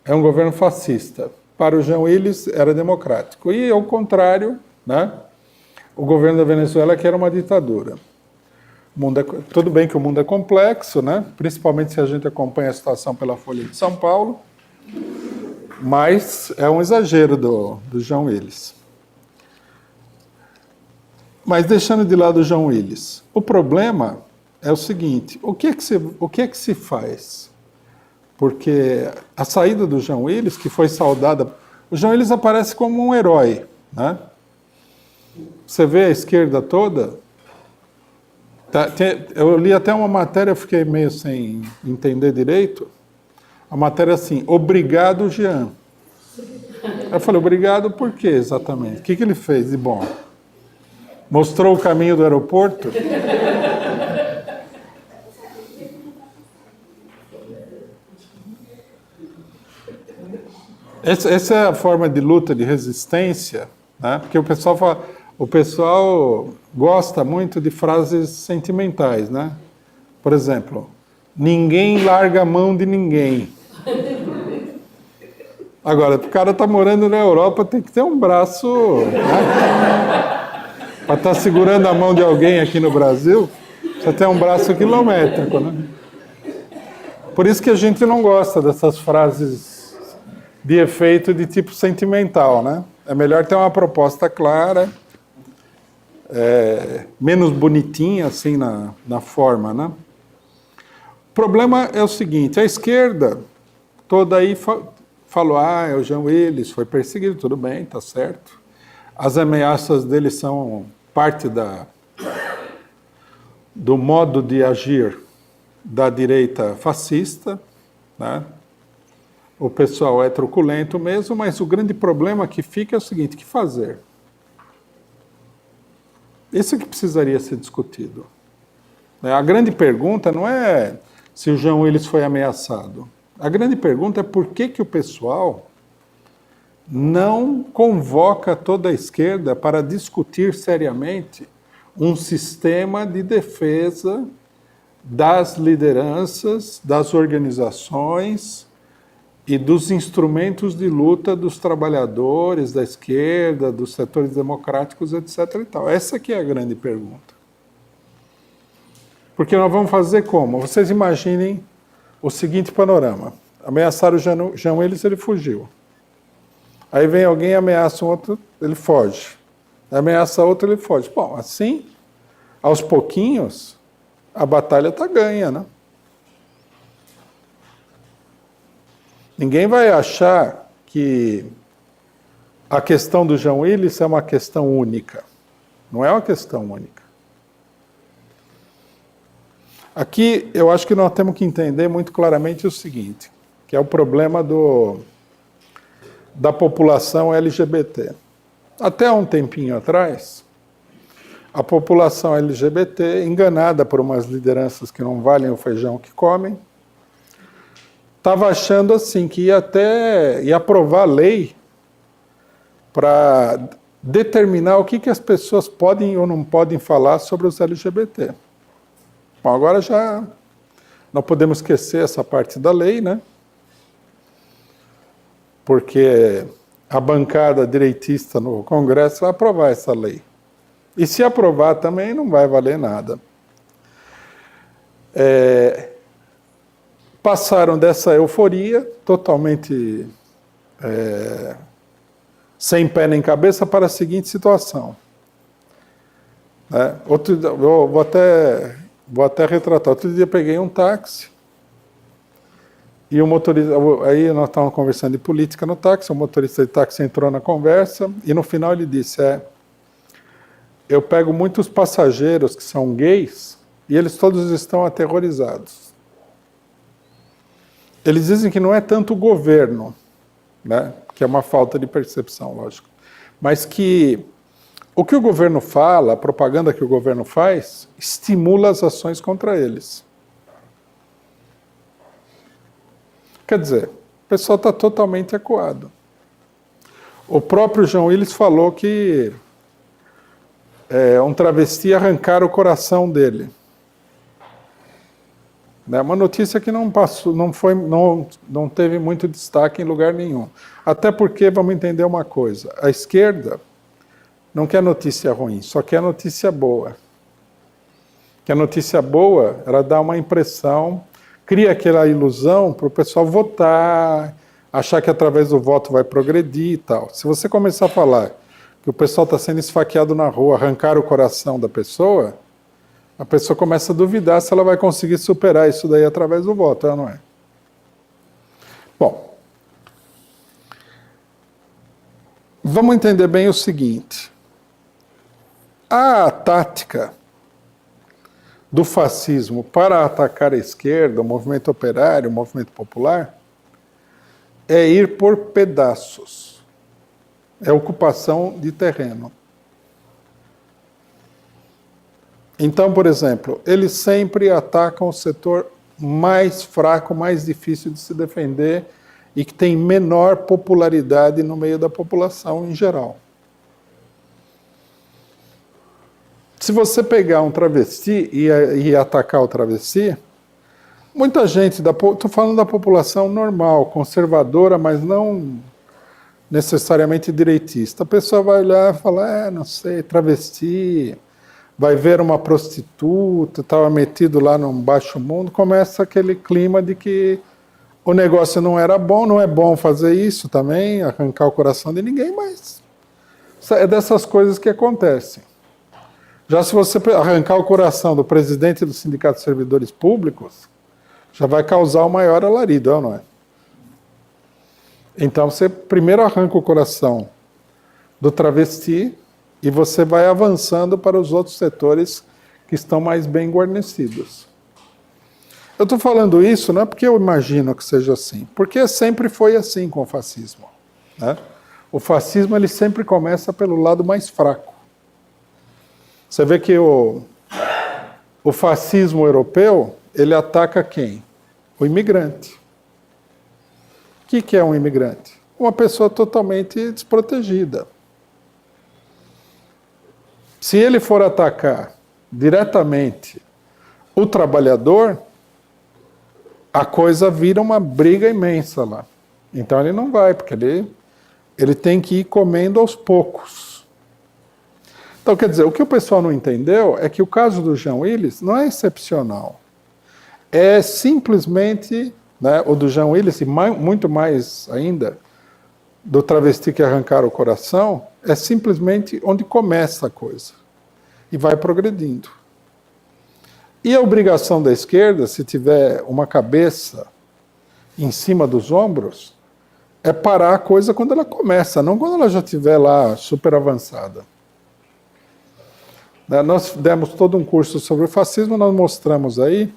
é um governo fascista. Para o Jean Willis era democrático. E ao contrário, né, o governo da Venezuela que era uma ditadura. Tudo bem que o mundo é complexo, né? Principalmente se a gente acompanha a situação pela Folha de São Paulo, mas é um exagero do Jean Willis. Mas deixando de lado o Jean Willis, o problema é o seguinte, o que é que se faz? Porque a saída do Jean Willis, que foi saudada, o Jean Willis aparece como um herói, né? Você vê a esquerda toda. Eu li até uma matéria, fiquei meio sem entender direito. A matéria assim, obrigado, Jean. Eu falei, obrigado por quê exatamente? O que ele fez de bom? Mostrou o caminho do aeroporto? Essa é a forma de luta, de resistência, né? Porque o pessoal gosta muito de frases sentimentais, né? Por exemplo, ninguém larga a mão de ninguém. Agora, o cara tá morando na Europa, tem que ter um braço, né? Para estar segurando a mão de alguém aqui no Brasil, você tem um braço quilométrico, né? Por isso que a gente não gosta dessas frases de efeito de tipo sentimental, né? É melhor ter uma proposta clara, menos bonitinha assim na forma, né? O problema é o seguinte, a esquerda toda aí falou, é o Jean Willis, foi perseguido, tudo bem, tá certo. As ameaças dele são parte do modo de agir da direita fascista, né? O pessoal é truculento mesmo, mas o grande problema que fica é o seguinte, o que fazer? Isso que precisaria ser discutido. A grande pergunta não é se o Jean Willis foi ameaçado. A grande pergunta é por que o pessoal não convoca toda a esquerda para discutir seriamente um sistema de defesa das lideranças, das organizações e dos instrumentos de luta dos trabalhadores, da esquerda, dos setores democráticos, etc. e tal. Essa que é a grande pergunta. Porque nós vamos fazer como? Vocês imaginem o seguinte panorama. Ameaçaram o Jean Willis, ele fugiu. Aí vem alguém, ameaça um outro, ele foge. Ameaça outro, ele foge. Bom, assim, aos pouquinhos, a batalha está ganha, né? Ninguém vai achar que a questão do Jean Willis é uma questão única. Não é uma questão única. Aqui, eu acho que nós temos que entender muito claramente o seguinte, que é o problema da população LGBT. Até um tempinho atrás, a população LGBT, enganada por umas lideranças que não valem o feijão que comem, estava achando assim que ia aprovar lei para determinar o que as pessoas podem ou não podem falar sobre os LGBT. Bom, agora já não podemos esquecer essa parte da lei, né? Porque a bancada direitista no Congresso vai aprovar essa lei. E se aprovar também não vai valer nada. Passaram dessa euforia, totalmente sem pé nem cabeça, para a seguinte situação. Eu vou até retratar. Outro dia peguei um táxi, e o motorista, aí nós estávamos conversando de política no táxi, o motorista de táxi entrou na conversa, e no final ele disse, eu pego muitos passageiros que são gays, e eles todos estão aterrorizados. Eles dizem que não é tanto o governo, né, que é uma falta de percepção, lógico, mas que o que o governo fala, a propaganda que o governo faz, estimula as ações contra eles. Quer dizer, o pessoal está totalmente acuado. O próprio Jean Willis falou que um travesti arrancaram o coração dele. É uma notícia que não teve muito destaque em lugar nenhum. Até porque, vamos entender uma coisa, a esquerda não quer notícia ruim, só quer notícia boa. Que a notícia boa, ela dá uma impressão, cria aquela ilusão para o pessoal votar, achar que através do voto vai progredir e tal. Se você começar a falar que o pessoal está sendo esfaqueado na rua, arrancar o coração da pessoa, a pessoa começa a duvidar se ela vai conseguir superar isso daí através do voto, não é? Bom, vamos entender bem o seguinte. A tática do fascismo para atacar a esquerda, o movimento operário, o movimento popular, é ir por pedaços. É ocupação de terreno. Então, por exemplo, eles sempre atacam o setor mais fraco, mais difícil de se defender e que tem menor popularidade no meio da população em geral. Se você pegar um travesti e atacar o travesti, muita gente, estou falando da população normal, conservadora, mas não necessariamente direitista. A pessoa vai olhar e falar, não sei, travesti, vai ver uma prostituta, estava metido lá num baixo mundo, começa aquele clima de que o negócio não era bom, não é bom fazer isso também, arrancar o coração de ninguém, mas é dessas coisas que acontecem. Já se você arrancar o coração do presidente do Sindicato de Servidores Públicos, já vai causar o maior alarido, não é? Então você primeiro arranca o coração do travesti e você vai avançando para os outros setores que estão mais bem guarnecidos. Eu estou falando isso não é porque eu imagino que seja assim, porque sempre foi assim com o fascismo, né? O fascismo ele sempre começa pelo lado mais fraco. Você vê que o fascismo europeu, ele ataca quem? O imigrante. O que é um imigrante? Uma pessoa totalmente desprotegida. Se ele for atacar diretamente o trabalhador, a coisa vira uma briga imensa lá. Então ele não vai, porque ele tem que ir comendo aos poucos. Então, quer dizer, o que o pessoal não entendeu é que o caso do Jean Willis não é excepcional. É simplesmente, né, o do Jean Willis, e muito mais ainda, do travesti que arrancaram o coração, é simplesmente onde começa a coisa. E vai progredindo. E a obrigação da esquerda, se tiver uma cabeça em cima dos ombros, é parar a coisa quando ela começa, não quando ela já estiver lá super avançada. Nós demos todo um curso sobre o fascismo, nós mostramos aí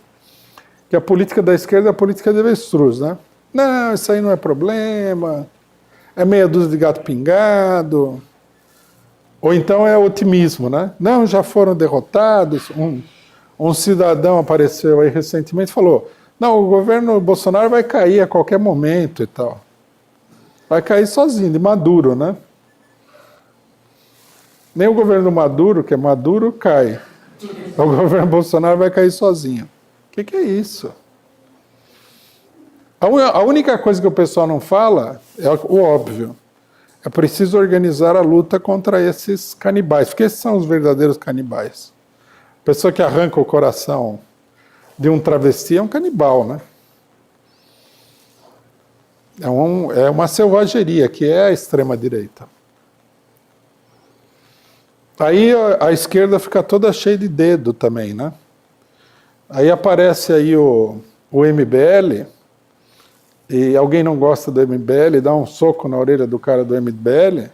que a política da esquerda é a política de avestruz, né? Não, isso aí não é problema, é meia dúzia de gato pingado, ou então é otimismo, né? Não, já foram derrotados. Um cidadão apareceu aí recentemente e falou, não, o governo Bolsonaro vai cair a qualquer momento e tal. Vai cair sozinho, de Maduro, né? Nem o governo Maduro, que é Maduro, cai. O governo Bolsonaro vai cair sozinho. O que é isso? A única coisa que o pessoal não fala é o óbvio. É preciso organizar a luta contra esses canibais, porque esses são os verdadeiros canibais. A pessoa que arranca o coração de um travesti é um canibal, né? É uma selvageria, que é a extrema-direita. Aí a esquerda fica toda cheia de dedo também, né? Aí aparece aí o MBL, e alguém não gosta do MBL, dá um soco na orelha do cara do MBL.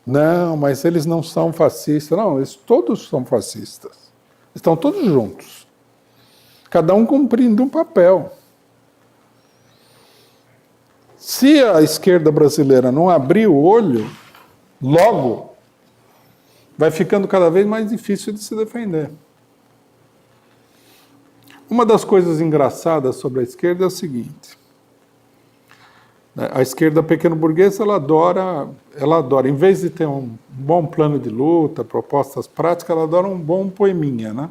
Não, mas eles não são fascistas. Não, eles todos são fascistas. Estão todos juntos. Cada um cumprindo um papel. Se a esquerda brasileira não abrir o olho, logo, vai ficando cada vez mais difícil de se defender. Uma das coisas engraçadas sobre a esquerda é o seguinte. A esquerda pequeno-burguesa, ela adora, em vez de ter um bom plano de luta, propostas práticas, ela adora um bom poeminha, né?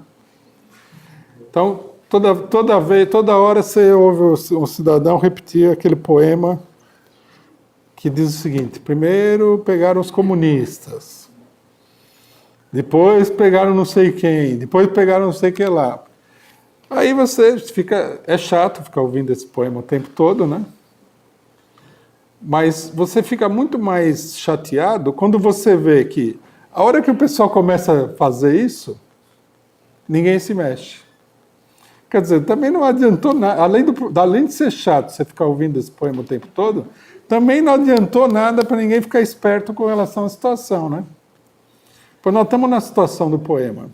Então, toda hora você ouve um cidadão repetir aquele poema que diz o seguinte: primeiro pegaram os comunistas, depois pegaram não sei quem, depois pegaram não sei o que lá. Aí você é chato ficar ouvindo esse poema o tempo todo, né? Mas você fica muito mais chateado quando você vê que a hora que o pessoal começa a fazer isso, ninguém se mexe. Quer dizer, também não adiantou nada, além de ser chato você ficar ouvindo esse poema o tempo todo, também não adiantou nada para ninguém ficar esperto com relação à situação, né? Pois nós estamos na situação do poema.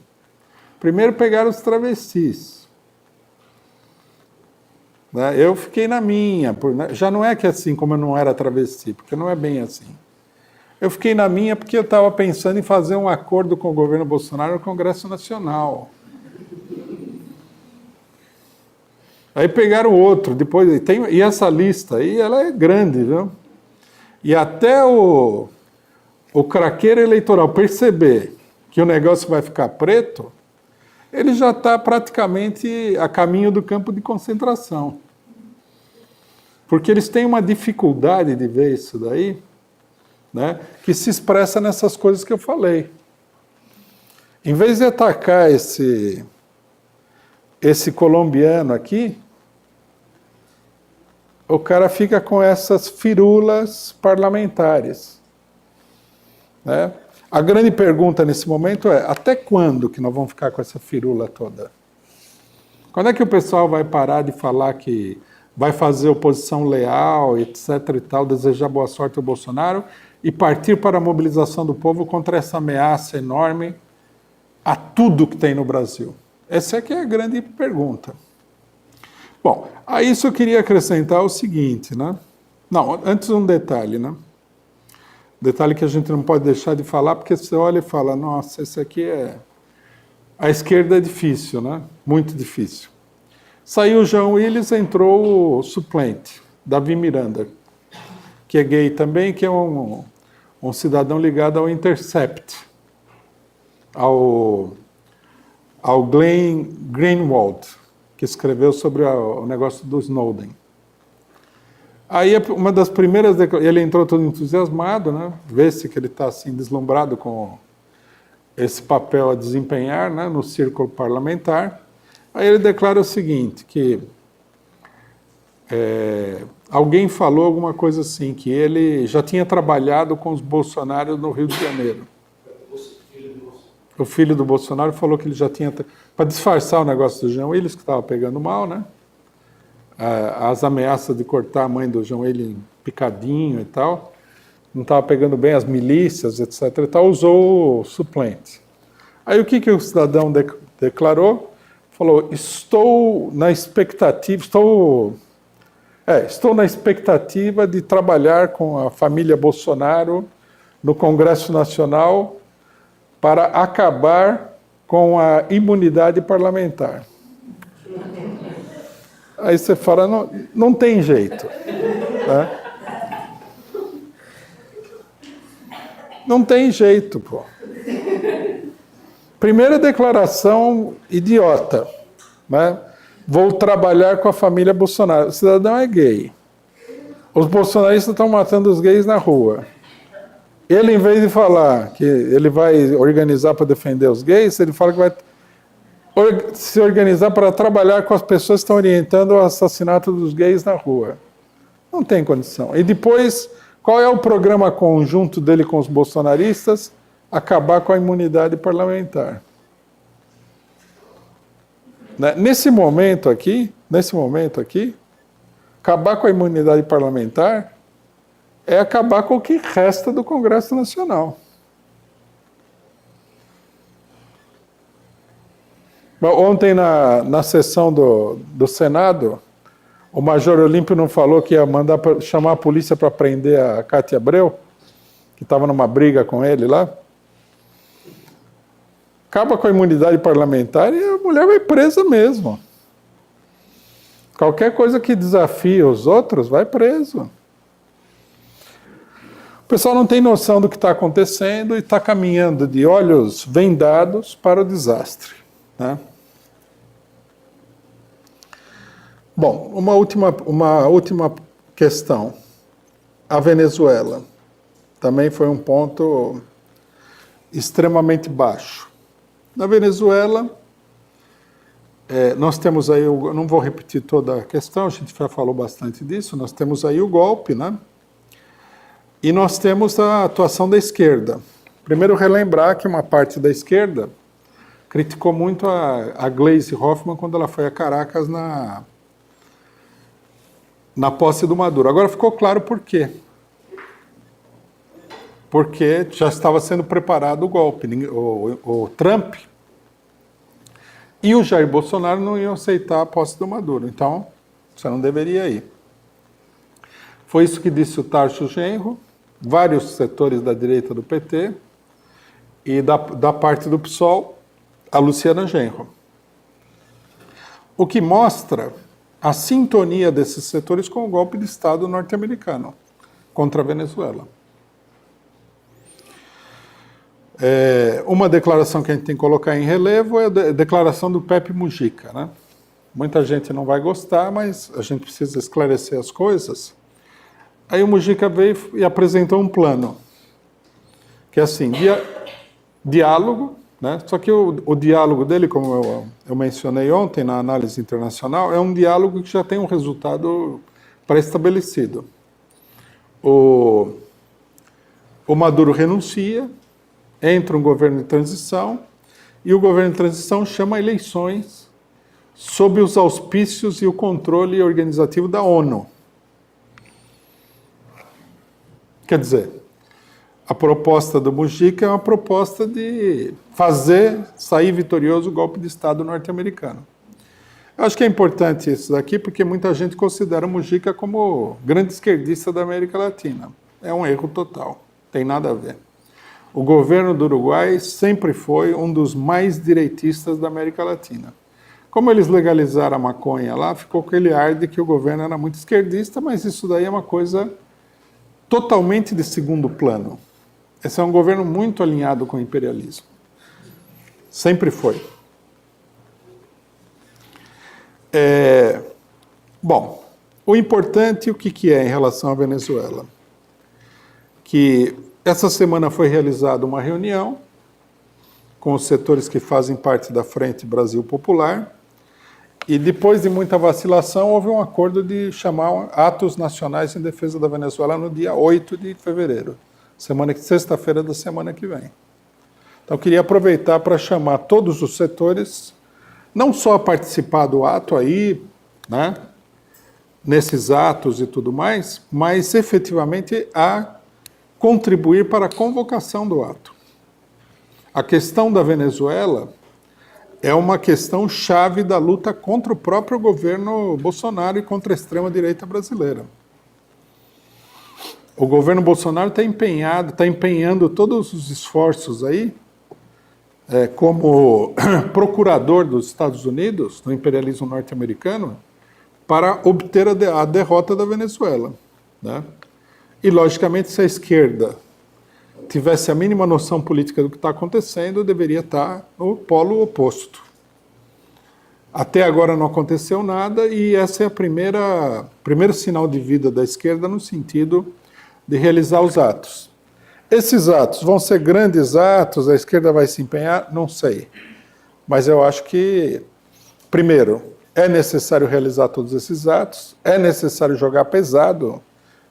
Primeiro pegaram os travestis. Eu fiquei na minha, já não é que assim como eu não era travesti, porque não é bem assim. Eu fiquei na minha porque eu estava pensando em fazer um acordo com o governo Bolsonaro no Congresso Nacional. Aí pegaram outro, depois e essa lista aí, ela é grande, viu? E até o craqueiro eleitoral perceber que o negócio vai ficar preto, ele já está praticamente a caminho do campo de concentração. Porque eles têm uma dificuldade de ver isso daí, né, que se expressa nessas coisas que eu falei. Em vez de atacar esse colombiano aqui, o cara fica com essas firulas parlamentares, né? A grande pergunta nesse momento é, até quando que nós vamos ficar com essa firula toda? Quando é que o pessoal vai parar de falar que vai fazer oposição leal, etc. e tal, desejar boa sorte ao Bolsonaro e partir para a mobilização do povo contra essa ameaça enorme a tudo que tem no Brasil? Essa é que é a grande pergunta. Bom, a isso eu queria acrescentar o seguinte, né? Não, antes um detalhe, né? Detalhe que a gente não pode deixar de falar, porque você olha e fala, nossa, esse aqui é... A esquerda é difícil, né? Muito difícil. Saiu o João Willis, entrou o suplente, Davi Miranda, que é gay também, que é um cidadão ligado ao Intercept, ao Glenn Greenwald, que escreveu sobre o negócio do Snowden. Aí, uma das primeiras... Ele entrou todo entusiasmado, né? Vê-se que ele está assim, deslumbrado com esse papel a desempenhar, né, no círculo parlamentar. Aí ele declara o seguinte, que alguém falou alguma coisa assim, que ele já tinha trabalhado com os Bolsonaros no Rio de Janeiro. O filho do Bolsonaro falou que ele já tinha... Para disfarçar o negócio do João Willis, que estava pegando mal, né? As ameaças de cortar a mãe do João Willis em picadinho e tal, não estava pegando bem as milícias, etc. e tal, usou o suplente. Aí o que o cidadão declarou? Falou, estou na expectativa de trabalhar com a família Bolsonaro no Congresso Nacional para acabar com a imunidade parlamentar. Aí você fala, não tem jeito. Né? Não tem jeito, pô. Primeira declaração idiota, né? Vou trabalhar com a família Bolsonaro. O cidadão é gay. Os bolsonaristas estão matando os gays na rua. Ele, em vez de falar que ele vai organizar para defender os gays, ele fala que vai se organizar para trabalhar com as pessoas que estão orientando o assassinato dos gays na rua. Não tem condição. E depois, qual é o programa conjunto dele com os bolsonaristas? Acabar com a imunidade parlamentar. Nesse momento aqui, acabar com a imunidade parlamentar é acabar com o que resta do Congresso Nacional. Ontem, na sessão do Senado, o Major Olímpio não falou que ia mandar chamar a polícia para prender a Cátia Abreu, que estava numa briga com ele lá? Acaba com a imunidade parlamentar e a mulher vai presa mesmo. Qualquer coisa que desafie os outros, vai preso. O pessoal não tem noção do que está acontecendo e está caminhando de olhos vendados para o desastre. Né? Bom, uma última questão. A Venezuela também foi um ponto extremamente baixo. Na Venezuela, nós temos aí, eu não vou repetir toda a questão, a gente já falou bastante disso, nós temos aí o golpe, né? E nós temos a atuação da esquerda. Primeiro, relembrar que uma parte da esquerda criticou muito a Gleisi Hoffmann quando ela foi a Caracas na posse do Maduro. Agora ficou claro por quê. Porque já estava sendo preparado o golpe. O Trump e o Jair Bolsonaro não iam aceitar a posse do Maduro. Então, você não deveria ir. Foi isso que disse o Tarso Genro, vários setores da direita do PT e da parte do PSOL, a Luciana Genro. O que mostra a sintonia desses setores com o golpe de Estado norte-americano contra a Venezuela. Uma declaração que a gente tem que colocar em relevo é a declaração do Pepe Mujica, né? Muita gente não vai gostar, mas a gente precisa esclarecer as coisas. Aí o Mujica veio e apresentou um plano, que é assim, diálogo, né? Só que o diálogo dele, como eu mencionei ontem na análise internacional, é um diálogo que já tem um resultado pré-estabelecido. O Maduro renuncia, entra um governo de transição, e o governo de transição chama eleições sob os auspícios e o controle organizativo da ONU. Quer dizer, a proposta do Mujica é uma proposta de fazer sair vitorioso o golpe de Estado norte-americano. Eu acho que é importante isso daqui, porque muita gente considera o Mujica como grande esquerdista da América Latina. É um erro total, tem nada a ver. O governo do Uruguai sempre foi um dos mais direitistas da América Latina. Como eles legalizaram a maconha lá, ficou aquele ar de que o governo era muito esquerdista, mas isso daí é uma coisa totalmente de segundo plano. Esse é um governo muito alinhado com o imperialismo. Sempre foi. Bom, o importante, o que é em relação à Venezuela? Que essa semana foi realizada uma reunião com os setores que fazem parte da Frente Brasil Popular, e depois de muita vacilação, houve um acordo de chamar atos nacionais em defesa da Venezuela no dia 8 de fevereiro, sexta-feira da semana que vem. Então, eu queria aproveitar para chamar todos os setores, não só a participar do ato aí, né, nesses atos e tudo mais, mas efetivamente a contribuir para a convocação do ato. A questão da Venezuela é uma questão chave da luta contra o próprio governo Bolsonaro e contra a extrema-direita brasileira. O governo Bolsonaro está empenhando todos os esforços aí, como procurador dos Estados Unidos, do imperialismo norte-americano, para obter a derrota da Venezuela, né? E, logicamente, se a esquerda tivesse a mínima noção política do que está acontecendo, deveria estar no polo oposto. Até agora não aconteceu nada, e essa é primeiro sinal de vida da esquerda no sentido de realizar os atos. Esses atos vão ser grandes atos, a esquerda vai se empenhar? Não sei. Mas eu acho que, primeiro, é necessário realizar todos esses atos, é necessário jogar pesado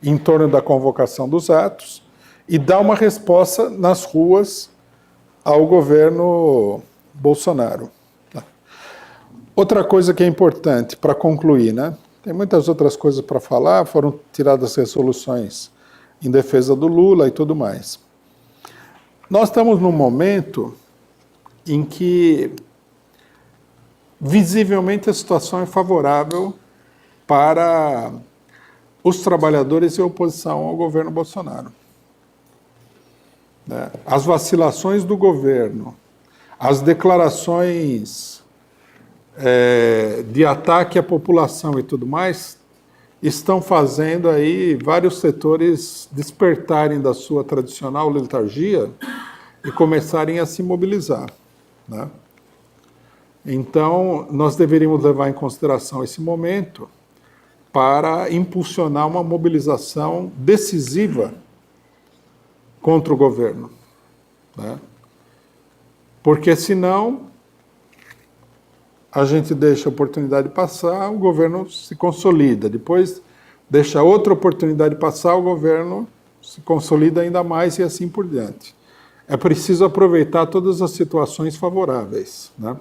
em torno da convocação dos atos e dar uma resposta nas ruas ao governo Bolsonaro. Outra coisa que é importante para concluir, né? Tem muitas outras coisas para falar, foram tiradas resoluções em defesa do Lula e tudo mais. Nós estamos num momento em que visivelmente a situação é favorável para os trabalhadores e a oposição ao governo Bolsonaro. As vacilações do governo, as declarações de ataque à população e tudo mais, estão fazendo aí vários setores despertarem da sua tradicional letargia e começarem a se mobilizar, né? Então, nós deveríamos levar em consideração esse momento para impulsionar uma mobilização decisiva contra o governo, né? Porque senão a gente deixa a oportunidade passar, o governo se consolida. Depois deixa outra oportunidade passar, o governo se consolida ainda mais e assim por diante. É preciso aproveitar todas as situações favoráveis, né?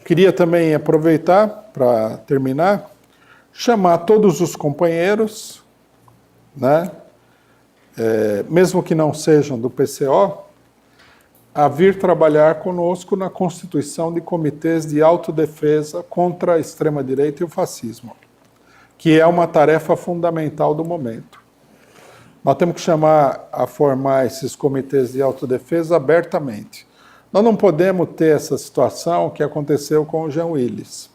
Queria também aproveitar, para terminar, chamar todos os companheiros, né, mesmo que não sejam do PCO, a vir trabalhar conosco na constituição de comitês de autodefesa contra a extrema-direita e o fascismo, que é uma tarefa fundamental do momento. Nós temos que chamar a formar esses comitês de autodefesa abertamente. Nós não podemos ter essa situação que aconteceu com o Jean Willis.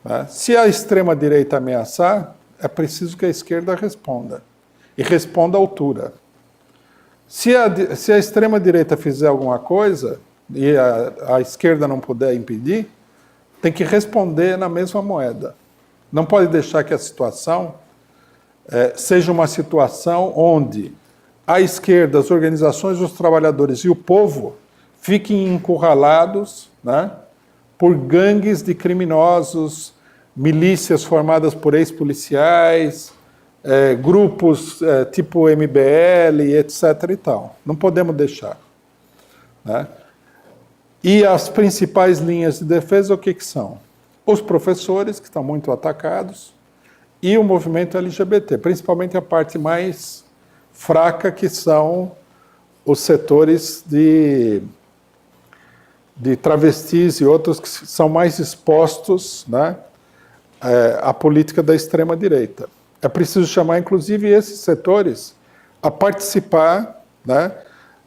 Né? Se a extrema-direita ameaçar, é preciso que a esquerda responda. E responda à altura. Se a extrema-direita fizer alguma coisa e a esquerda não puder impedir, tem que responder na mesma moeda. Não pode deixar que a situação seja uma situação onde a esquerda, as organizações dos trabalhadores e o povo fiquem encurralados, né, por gangues de criminosos, milícias formadas por ex-policiais, grupos tipo MBL, etc. e tal. Não podemos deixar. Né? E as principais linhas de defesa, o que são? Os professores, que estão muito atacados, e o movimento LGBT, principalmente a parte mais fraca, que são os setores de travestis e outros que são mais expostos, né, à política da extrema-direita. É preciso chamar, inclusive, esses setores a participar, né,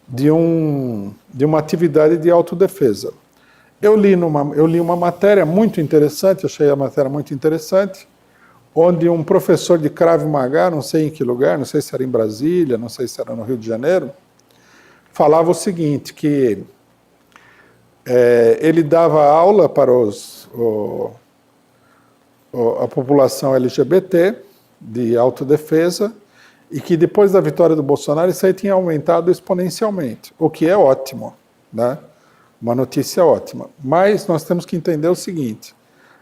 de uma atividade de autodefesa. Eu li uma matéria muito interessante, achei a matéria muito interessante, onde um professor de Krav Maga, não sei em que lugar, não sei se era em Brasília, não sei se era no Rio de Janeiro, falava o seguinte, que ele dava aula para a população LGBT de autodefesa e que depois da vitória do Bolsonaro isso aí tinha aumentado exponencialmente, o que é ótimo, né? Uma notícia ótima. Mas nós temos que entender o seguinte,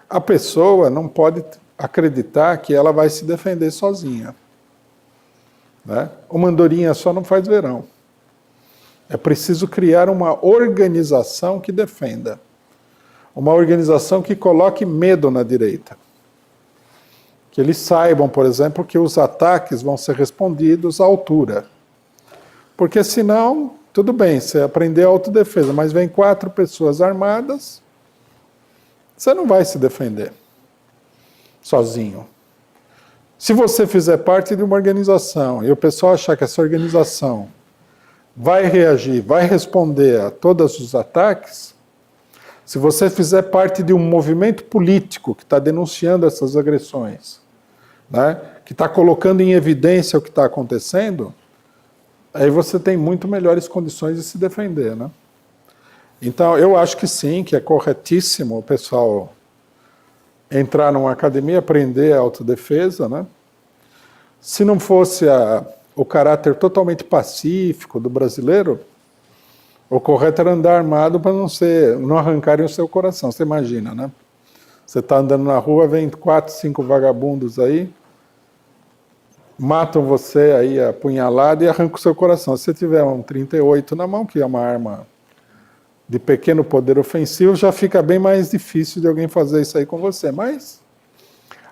a pessoa não pode acreditar que ela vai se defender sozinha. Né? Uma andorinha só não faz verão. É preciso criar uma organização que defenda. Uma organização que coloque medo na direita. Que eles saibam, por exemplo, que os ataques vão ser respondidos à altura. Porque senão, tudo bem, você aprendeu a autodefesa, mas vem 4 pessoas armadas, você não vai se defender sozinho. Se você fizer parte de uma organização e o pessoal achar que essa organização vai reagir, vai responder a todos os ataques, se você fizer parte de um movimento político que está denunciando essas agressões, né, que está colocando em evidência o que está acontecendo, aí você tem muito melhores condições de se defender. Né? Então, eu acho que sim, que é corretíssimo o pessoal entrar numa academia, aprender a autodefesa. Né? Se não fosse o caráter totalmente pacífico do brasileiro, o correto era andar armado para não arrancarem o seu coração. Você imagina, né? Você está andando na rua, vem 4, 5 vagabundos aí, matam você aí apunhalado e arrancam o seu coração. Se você tiver um 38 na mão, que é uma arma de pequeno poder ofensivo, já fica bem mais difícil de alguém fazer isso aí com você. Mas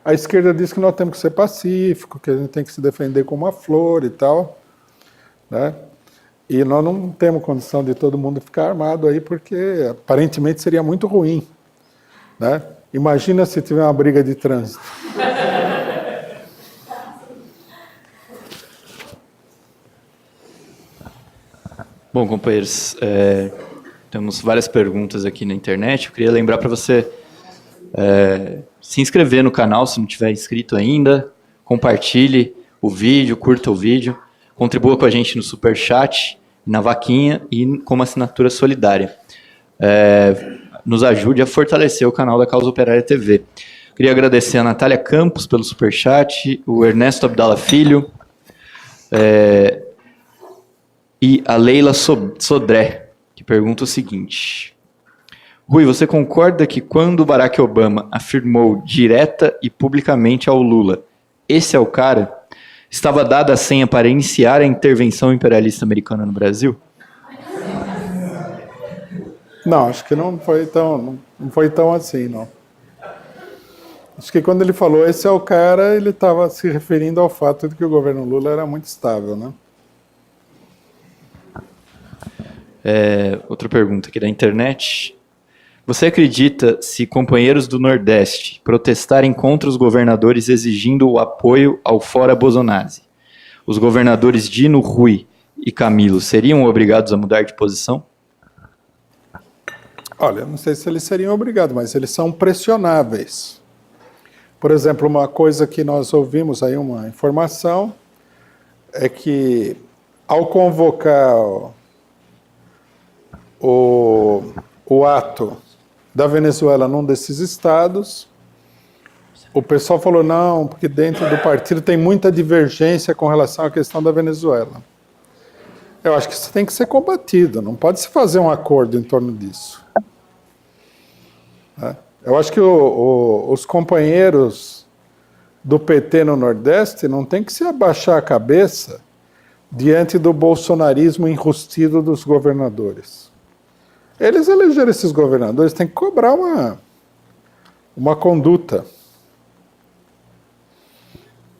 a esquerda diz que nós temos que ser pacíficos, que a gente tem que se defender com uma flor e tal, né? E nós não temos condição de todo mundo ficar armado aí, porque aparentemente seria muito ruim. Né? Imagina se tiver uma briga de trânsito. Bom, companheiros, temos várias perguntas aqui na internet. Eu queria lembrar para você se inscrever no canal, se não tiver inscrito ainda, compartilhe o vídeo, curta o vídeo, contribua com a gente no Superchat, na vaquinha e com uma assinatura solidária. Nos ajude a fortalecer o canal da Causa Operária TV. Queria agradecer a Natália Campos pelo Superchat, o Ernesto Abdala Filho e a Leila Sodré, que pergunta o seguinte: Rui, você concorda que quando Barack Obama afirmou direta e publicamente ao Lula, esse é o cara, estava dada a senha para iniciar a intervenção imperialista americana no Brasil? Não, acho que não foi tão assim, não. Acho que quando ele falou esse é o cara, ele estava se referindo ao fato de que o governo Lula era muito estável, né? Outra pergunta aqui da internet. Você acredita se companheiros do Nordeste protestarem contra os governadores exigindo o apoio ao Fora Bolsonaro, os governadores Dino, Rui e Camilo seriam obrigados a mudar de posição? Olha, não sei se eles seriam obrigados, mas eles são pressionáveis. Por exemplo, uma coisa que nós ouvimos aí, uma informação, é que ao convocar o ato da Venezuela num desses estados, o pessoal falou, não, porque dentro do partido tem muita divergência com relação à questão da Venezuela. Eu acho que isso tem que ser combatido, não pode se fazer um acordo em torno disso. Eu acho que os companheiros do PT no Nordeste não tem que se abaixar a cabeça diante do bolsonarismo enrustido dos governadores. Eles elegeram esses governadores, tem que cobrar uma conduta.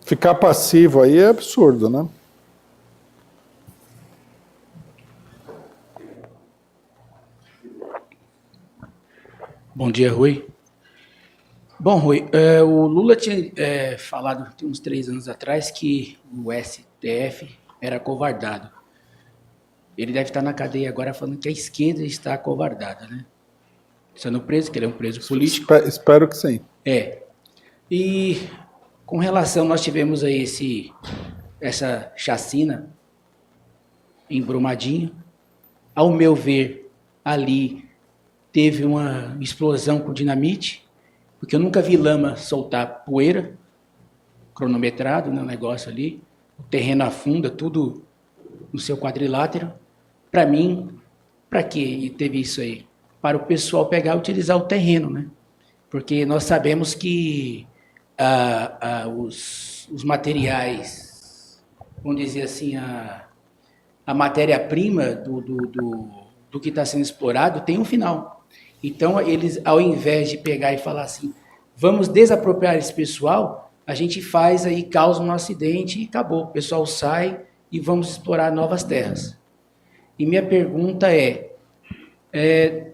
Ficar passivo aí é absurdo, né? Bom dia, Rui. Bom, Rui, o Lula tinha falado tem uns 3 anos atrás que o STF era acovardado. Ele deve estar na cadeia agora falando que a esquerda está acovardada, né? Sendo preso, que ele é um preso político. Espero que sim. E com relação, nós tivemos aí essa chacina em Brumadinho. Ao meu ver, ali teve uma explosão com dinamite, porque eu nunca vi lama soltar poeira, cronometrado, né, o negócio ali, o terreno afunda, tudo no seu quadrilátero. Para mim, para que teve isso aí? Para o pessoal pegar e utilizar o terreno, né? Porque nós sabemos que os materiais, vamos dizer assim, a matéria-prima do que está sendo explorado tem um final. Então, eles, ao invés de pegar e falar assim, vamos desapropriar esse pessoal, a gente faz aí, causa um acidente e acabou. O pessoal sai e vamos explorar novas terras. E minha pergunta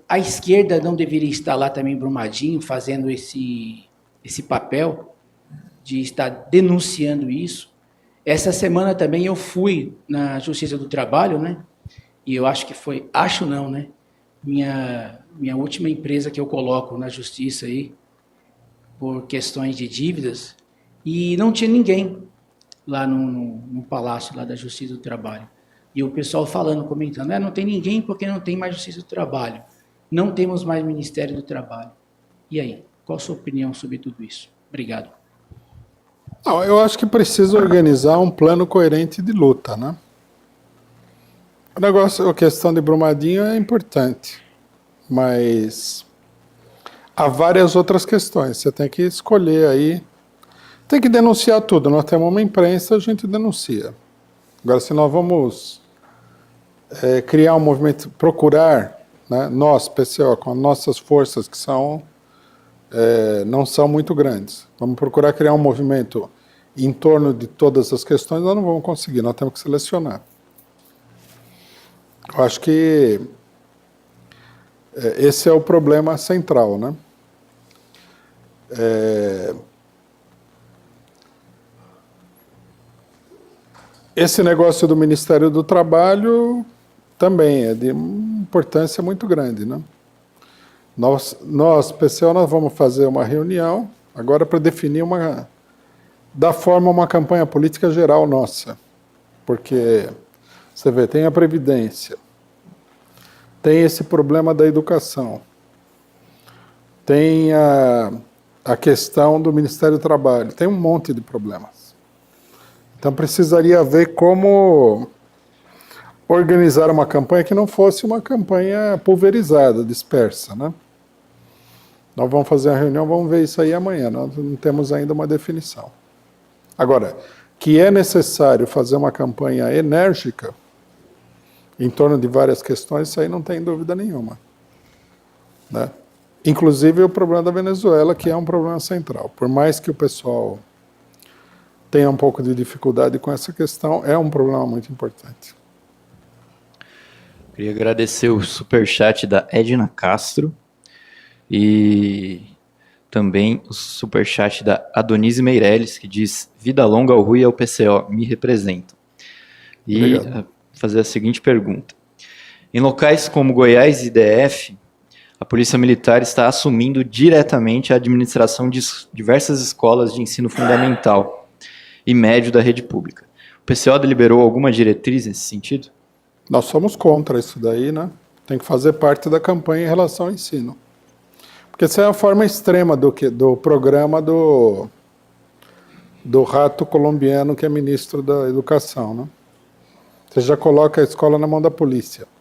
a esquerda não deveria estar lá também em Brumadinho, fazendo esse papel de estar denunciando isso? Essa semana também eu fui na Justiça do Trabalho, né? E eu acho que foi, acho não, né? Minha última empresa que eu coloco na justiça aí, por questões de dívidas, e não tinha ninguém lá no palácio lá da Justiça do Trabalho. E o pessoal falando, comentando, não tem ninguém porque não tem mais Justiça do Trabalho. Não temos mais Ministério do Trabalho. E aí, qual a sua opinião sobre tudo isso? Obrigado. Não, eu acho que precisa organizar um plano coerente de luta, né? A questão de Brumadinho é importante, mas há várias outras questões. Você tem que escolher aí, tem que denunciar tudo. Nós temos uma imprensa, a gente denuncia. Agora, se nós vamos criar um movimento, procurar, né, nós, PCO, com as nossas forças que não são muito grandes, vamos procurar criar um movimento em torno de todas as questões, nós não vamos conseguir, nós temos que selecionar. Eu acho que esse é o problema central, né? Esse negócio do Ministério do Trabalho também é de importância muito grande, né? Nós PCO, nós vamos fazer uma reunião agora para definir dar forma a uma campanha política geral nossa, porque você vê, tem a Previdência, tem esse problema da educação, tem a questão do Ministério do Trabalho, tem um monte de problemas. Então precisaria ver como organizar uma campanha que não fosse uma campanha pulverizada, dispersa, né? Nós vamos fazer a reunião, vamos ver isso aí amanhã, nós não temos ainda uma definição. Agora, que é necessário fazer uma campanha enérgica em torno de várias questões, isso aí não tem dúvida nenhuma, né? Inclusive o problema da Venezuela, que é um problema central. Por mais que o pessoal tenha um pouco de dificuldade com essa questão, é um problema muito importante. Queria agradecer o superchat da Edna Castro e também o superchat da Adonise Meirelles, que diz: vida longa ao Rui e ao PCO, me representam. E fazer a seguinte pergunta: em locais como Goiás e DF, a Polícia Militar está assumindo diretamente a administração de diversas escolas de ensino fundamental e médio da rede pública. O PCO deliberou alguma diretriz nesse sentido? Nós somos contra isso daí, né? Tem que fazer parte da campanha em relação ao ensino. Porque essa é a forma extrema do programa do rato colombiano, que é ministro da Educação, né? Você já coloca a escola na mão da polícia.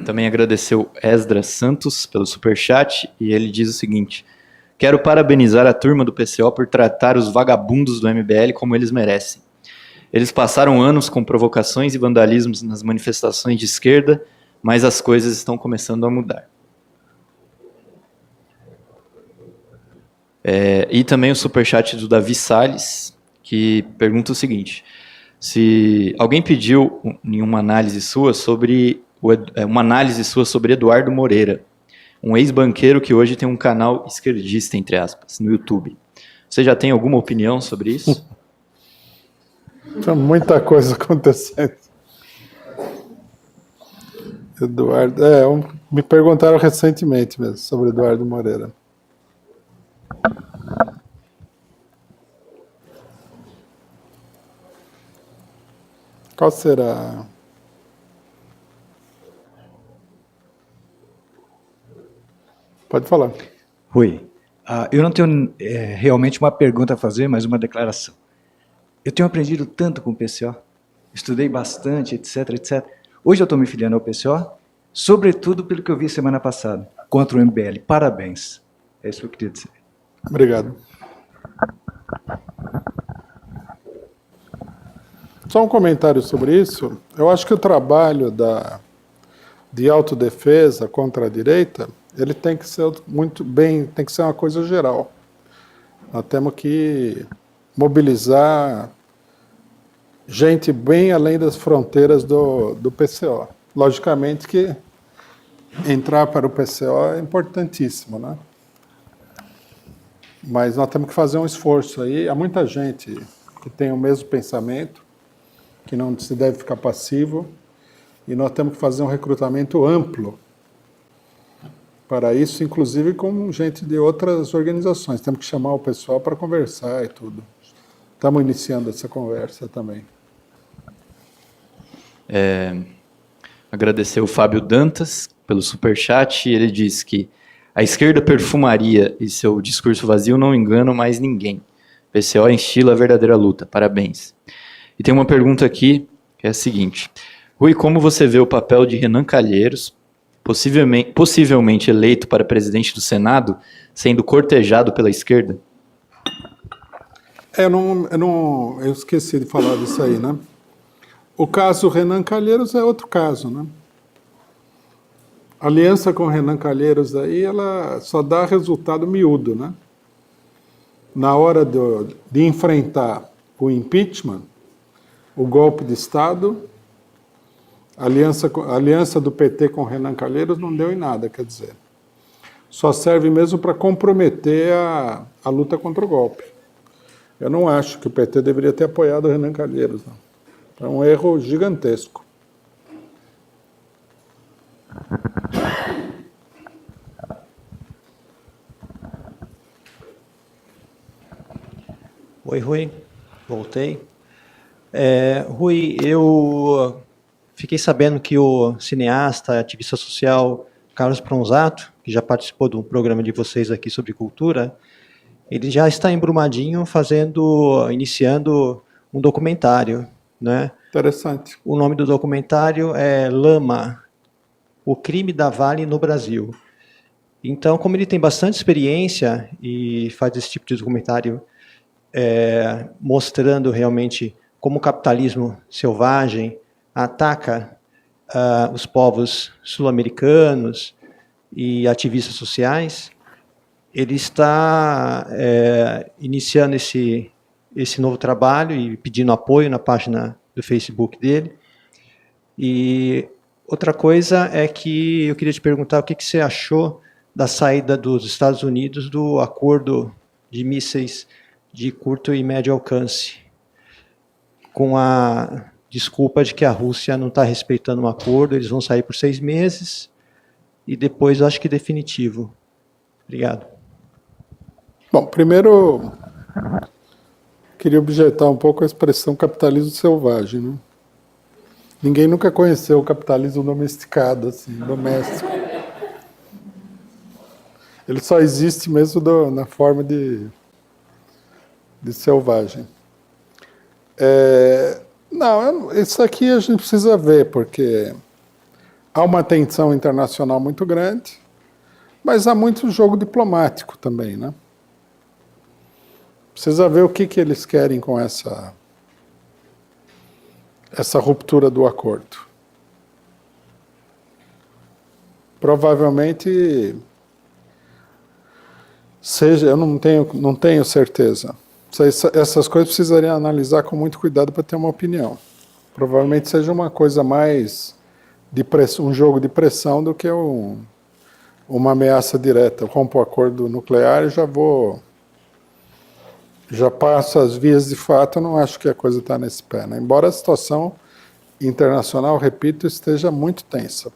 Também agradeceu Esdras Santos pelo superchat, e ele diz o seguinte: quero parabenizar a turma do PCO por tratar os vagabundos do MBL como eles merecem. Eles passaram anos com provocações e vandalismos nas manifestações de esquerda, mas as coisas estão começando a mudar. E também o superchat do Davi Salles, que pergunta o seguinte: se alguém pediu uma análise sua sobre Eduardo Moreira, um ex-banqueiro que hoje tem um canal esquerdista, entre aspas, no YouTube. Você já tem alguma opinião sobre isso? Tem muita coisa acontecendo. Eduardo, me perguntaram recentemente mesmo sobre Eduardo Moreira. Qual será? Pode falar. Rui, eu não tenho realmente uma pergunta a fazer, mas uma declaração. Eu tenho aprendido tanto com o PCO, estudei bastante, etc, etc. Hoje eu estou me filiando ao PCO, sobretudo pelo que eu vi semana passada, contra o MBL. Parabéns. É isso que eu queria dizer. Obrigado. Só um comentário sobre isso. Eu acho que o trabalho de autodefesa contra a direita, ele tem que ser tem que ser uma coisa geral. Nós temos que mobilizar gente bem além das fronteiras do PCO. Logicamente que entrar para o PCO é importantíssimo, né? Mas nós temos que fazer um esforço aí. Há muita gente que tem o mesmo pensamento, que não se deve ficar passivo, e nós temos que fazer um recrutamento amplo para isso, inclusive com gente de outras organizações. Temos que chamar o pessoal para conversar e tudo. Estamos iniciando essa conversa também. Agradecer o Fábio Dantas pelo superchat. Ele diz que a esquerda perfumaria e seu discurso vazio não enganam mais ninguém. PCO instila a verdadeira luta. Parabéns. E tem uma pergunta aqui, que é a seguinte: Rui, como você vê o papel de Renan Calheiros, possivelmente eleito para presidente do Senado, sendo cortejado pela esquerda? Eu esqueci de falar disso aí, né? O caso Renan Calheiros é outro caso, né? A aliança com o Renan Calheiros aí, ela só dá resultado miúdo, né? Na hora de enfrentar o impeachment, o golpe de Estado, a aliança do PT com o Renan Calheiros não deu em nada, quer dizer. Só serve mesmo para comprometer a luta contra o golpe. Eu não acho que o PT deveria ter apoiado o Renan Calheiros, não. É um erro gigantesco. Oi, Rui. Voltei. Rui, eu fiquei sabendo que o cineasta, ativista social Carlos Pronzato, que já participou de um programa de vocês aqui sobre cultura, ele já está em Brumadinho iniciando um documentário, né? Interessante. O nome do documentário é Lama, o crime da Vale no Brasil. Então, como ele tem bastante experiência e faz esse tipo de documentário mostrando realmente como o capitalismo selvagem ataca os povos sul-americanos e ativistas sociais, ele está iniciando esse novo trabalho e pedindo apoio na página do Facebook dele. E outra coisa é que eu queria te perguntar o que você achou da saída dos Estados Unidos do acordo de mísseis de curto e médio alcance com a desculpa de que a Rússia não está respeitando um acordo, eles vão sair por 6 meses, e depois eu acho que definitivo. Obrigado. Bom, primeiro, queria objetar um pouco a expressão capitalismo selvagem, né? Ninguém nunca conheceu o capitalismo domesticado, assim, doméstico. Ele só existe mesmo na forma de selvagem. Não, isso aqui a gente precisa ver, porque há uma tensão internacional muito grande, mas há muito jogo diplomático também, né? Precisa ver o que eles querem com essa ruptura do acordo. Provavelmente seja, eu não tenho certeza. Essas coisas precisariam analisar com muito cuidado para ter uma opinião. Provavelmente seja uma coisa mais de pressão, um jogo de pressão do que uma ameaça direta. Eu rompo o acordo nuclear e já passo as vias de fato, eu não acho que a coisa está nesse pé, né? Embora a situação internacional, repito, esteja muito tensa.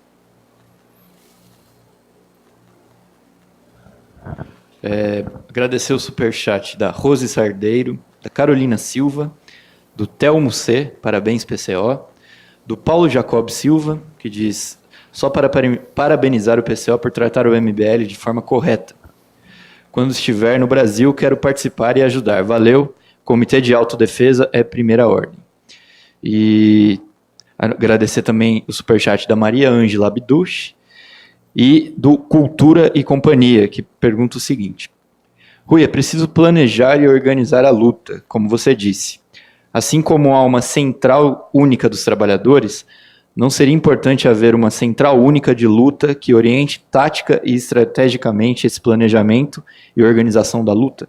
Agradecer o superchat da Rose Sardeiro, da Carolina Silva, do Telmo C, parabéns PCO, do Paulo Jacob Silva, que diz, só para parabenizar o PCO por tratar o MBL de forma correta. Quando estiver no Brasil, quero participar e ajudar. Valeu, Comitê de Autodefesa é primeira ordem. E agradecer também o superchat da Maria Ângela Abduch, e do Cultura e Companhia, que pergunta o seguinte: Rui, é preciso planejar e organizar a luta, como você disse. Assim como há uma central única dos trabalhadores, não seria importante haver uma central única de luta que oriente tática e estrategicamente esse planejamento e organização da luta?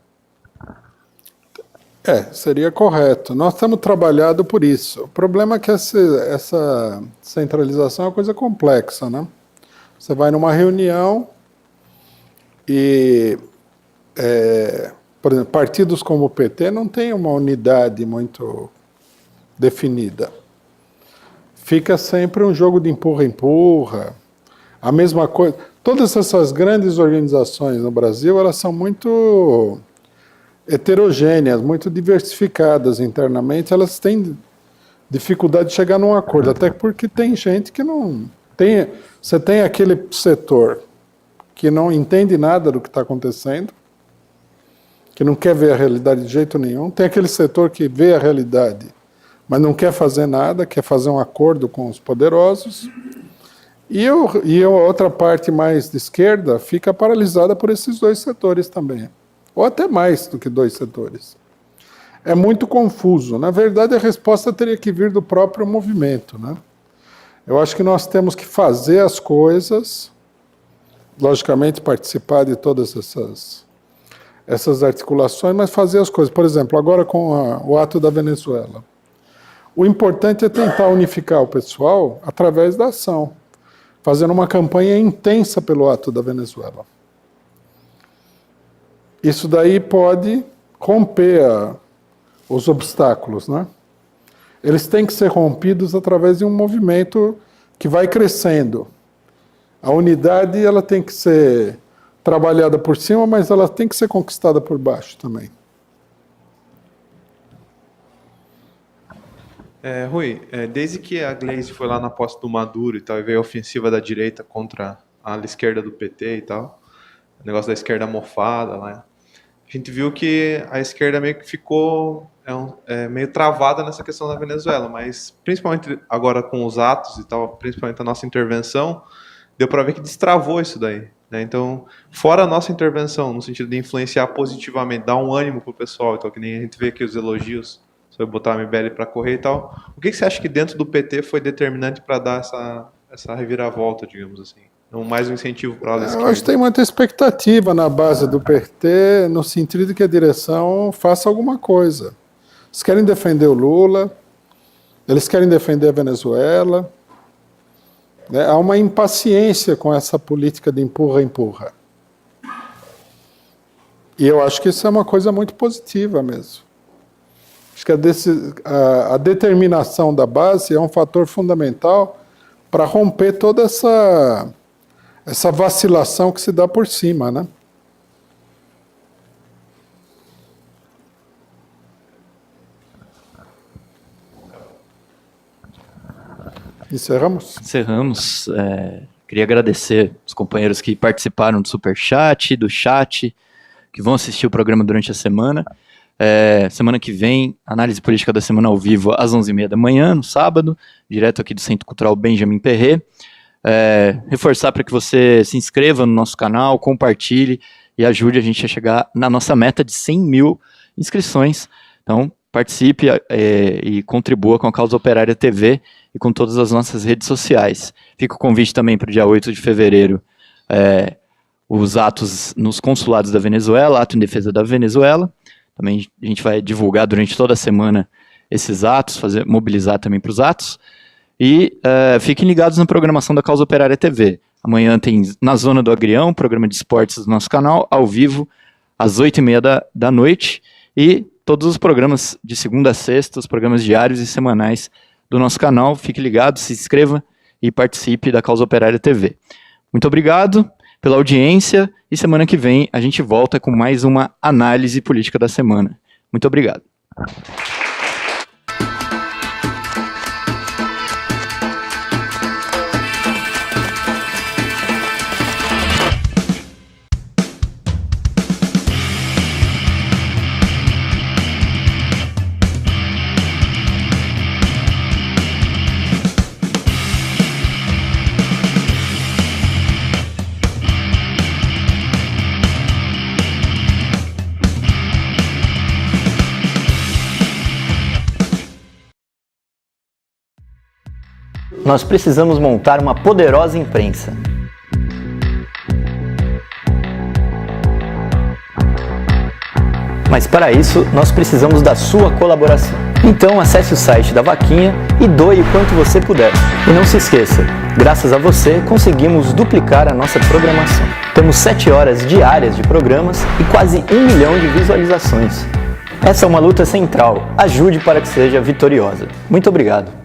Seria correto. Nós estamos trabalhando por isso. O problema é que essa centralização é uma coisa complexa, né? Você vai numa reunião e, por exemplo, partidos como o PT não têm uma unidade muito definida. Fica sempre um jogo de empurra-empurra. A mesma coisa. Todas essas grandes organizações no Brasil, elas são muito heterogêneas, muito diversificadas internamente. Elas têm dificuldade de chegar num acordo, até porque tem gente que não... Você tem aquele setor que não entende nada do que está acontecendo, que não quer ver a realidade de jeito nenhum. Tem aquele setor que vê a realidade, mas não quer fazer nada, quer fazer um acordo com os poderosos. E a outra parte mais de esquerda fica paralisada por esses dois setores também. Ou até mais do que dois setores. É muito confuso. Na verdade, a resposta teria que vir do próprio movimento, né? Eu acho que nós temos que fazer as coisas, logicamente participar de todas essas articulações, mas fazer as coisas. Por exemplo, agora com o ato da Venezuela. O importante é tentar unificar o pessoal através da ação, fazendo uma campanha intensa pelo ato da Venezuela. Isso daí pode romper os obstáculos, né? Eles têm que ser rompidos através de um movimento que vai crescendo. A unidade ela tem que ser trabalhada por cima, mas ela tem que ser conquistada por baixo também. Rui, desde que a Gleisi foi lá na posse do Maduro e tal, e veio a ofensiva da direita contra a ala esquerda do PT e tal, o negócio da esquerda mofada, né? A gente viu que a esquerda meio que ficou meio travada nessa questão da Venezuela, mas principalmente agora com os atos e tal, principalmente a nossa intervenção, deu para ver que destravou isso daí, né? Então, fora a nossa intervenção, no sentido de influenciar positivamente, dar um ânimo pro pessoal, então, que nem a gente vê aqui os elogios sobre botar a MBL para correr e tal, o que você acha que dentro do PT foi determinante para dar essa reviravolta, digamos assim? Não mais um incentivo para a ala esquerda? Eu acho que tem muita expectativa na base do PT, no sentido de que a direção faça alguma coisa. Eles querem defender o Lula, eles querem defender a Venezuela. Né? Há uma impaciência com essa política de empurra-empurra. E eu acho que isso é uma coisa muito positiva mesmo. Acho que a determinação da base é um fator fundamental para romper toda essa vacilação que se dá por cima, né? Encerramos? Encerramos. Queria agradecer os companheiros que participaram do Superchat, do chat, que vão assistir o programa durante a semana. Semana que vem, análise política da semana ao vivo às 11h30 da manhã, no sábado, direto aqui do Centro Cultural Benjamin Perret. Reforçar para que você se inscreva no nosso canal, compartilhe e ajude a gente a chegar na nossa meta de 100 mil inscrições. Então, participe e contribua com a Causa Operária TV e com todas as nossas redes sociais. Fica o convite também para o dia 8 de fevereiro, os atos nos consulados da Venezuela, ato em defesa da Venezuela. Também a gente vai divulgar durante toda a semana esses atos, mobilizar também para os atos. E fiquem ligados na programação da Causa Operária TV. Amanhã tem Na Zona do Agrião, programa de esportes do nosso canal, ao vivo, às 8h30 da noite. E todos os programas de segunda a sexta, os programas diários e semanais do nosso canal. Fique ligado, se inscreva e participe da Causa Operária TV. Muito obrigado pela audiência e semana que vem a gente volta com mais uma análise política da semana. Muito obrigado. Nós precisamos montar uma poderosa imprensa. Mas para isso, nós precisamos da sua colaboração. Então acesse o site da Vaquinha e doe o quanto você puder. E não se esqueça, graças a você conseguimos duplicar a nossa programação. Temos 7 horas diárias de programas e quase 1 milhão de visualizações. Essa é uma luta central. Ajude para que seja vitoriosa. Muito obrigado.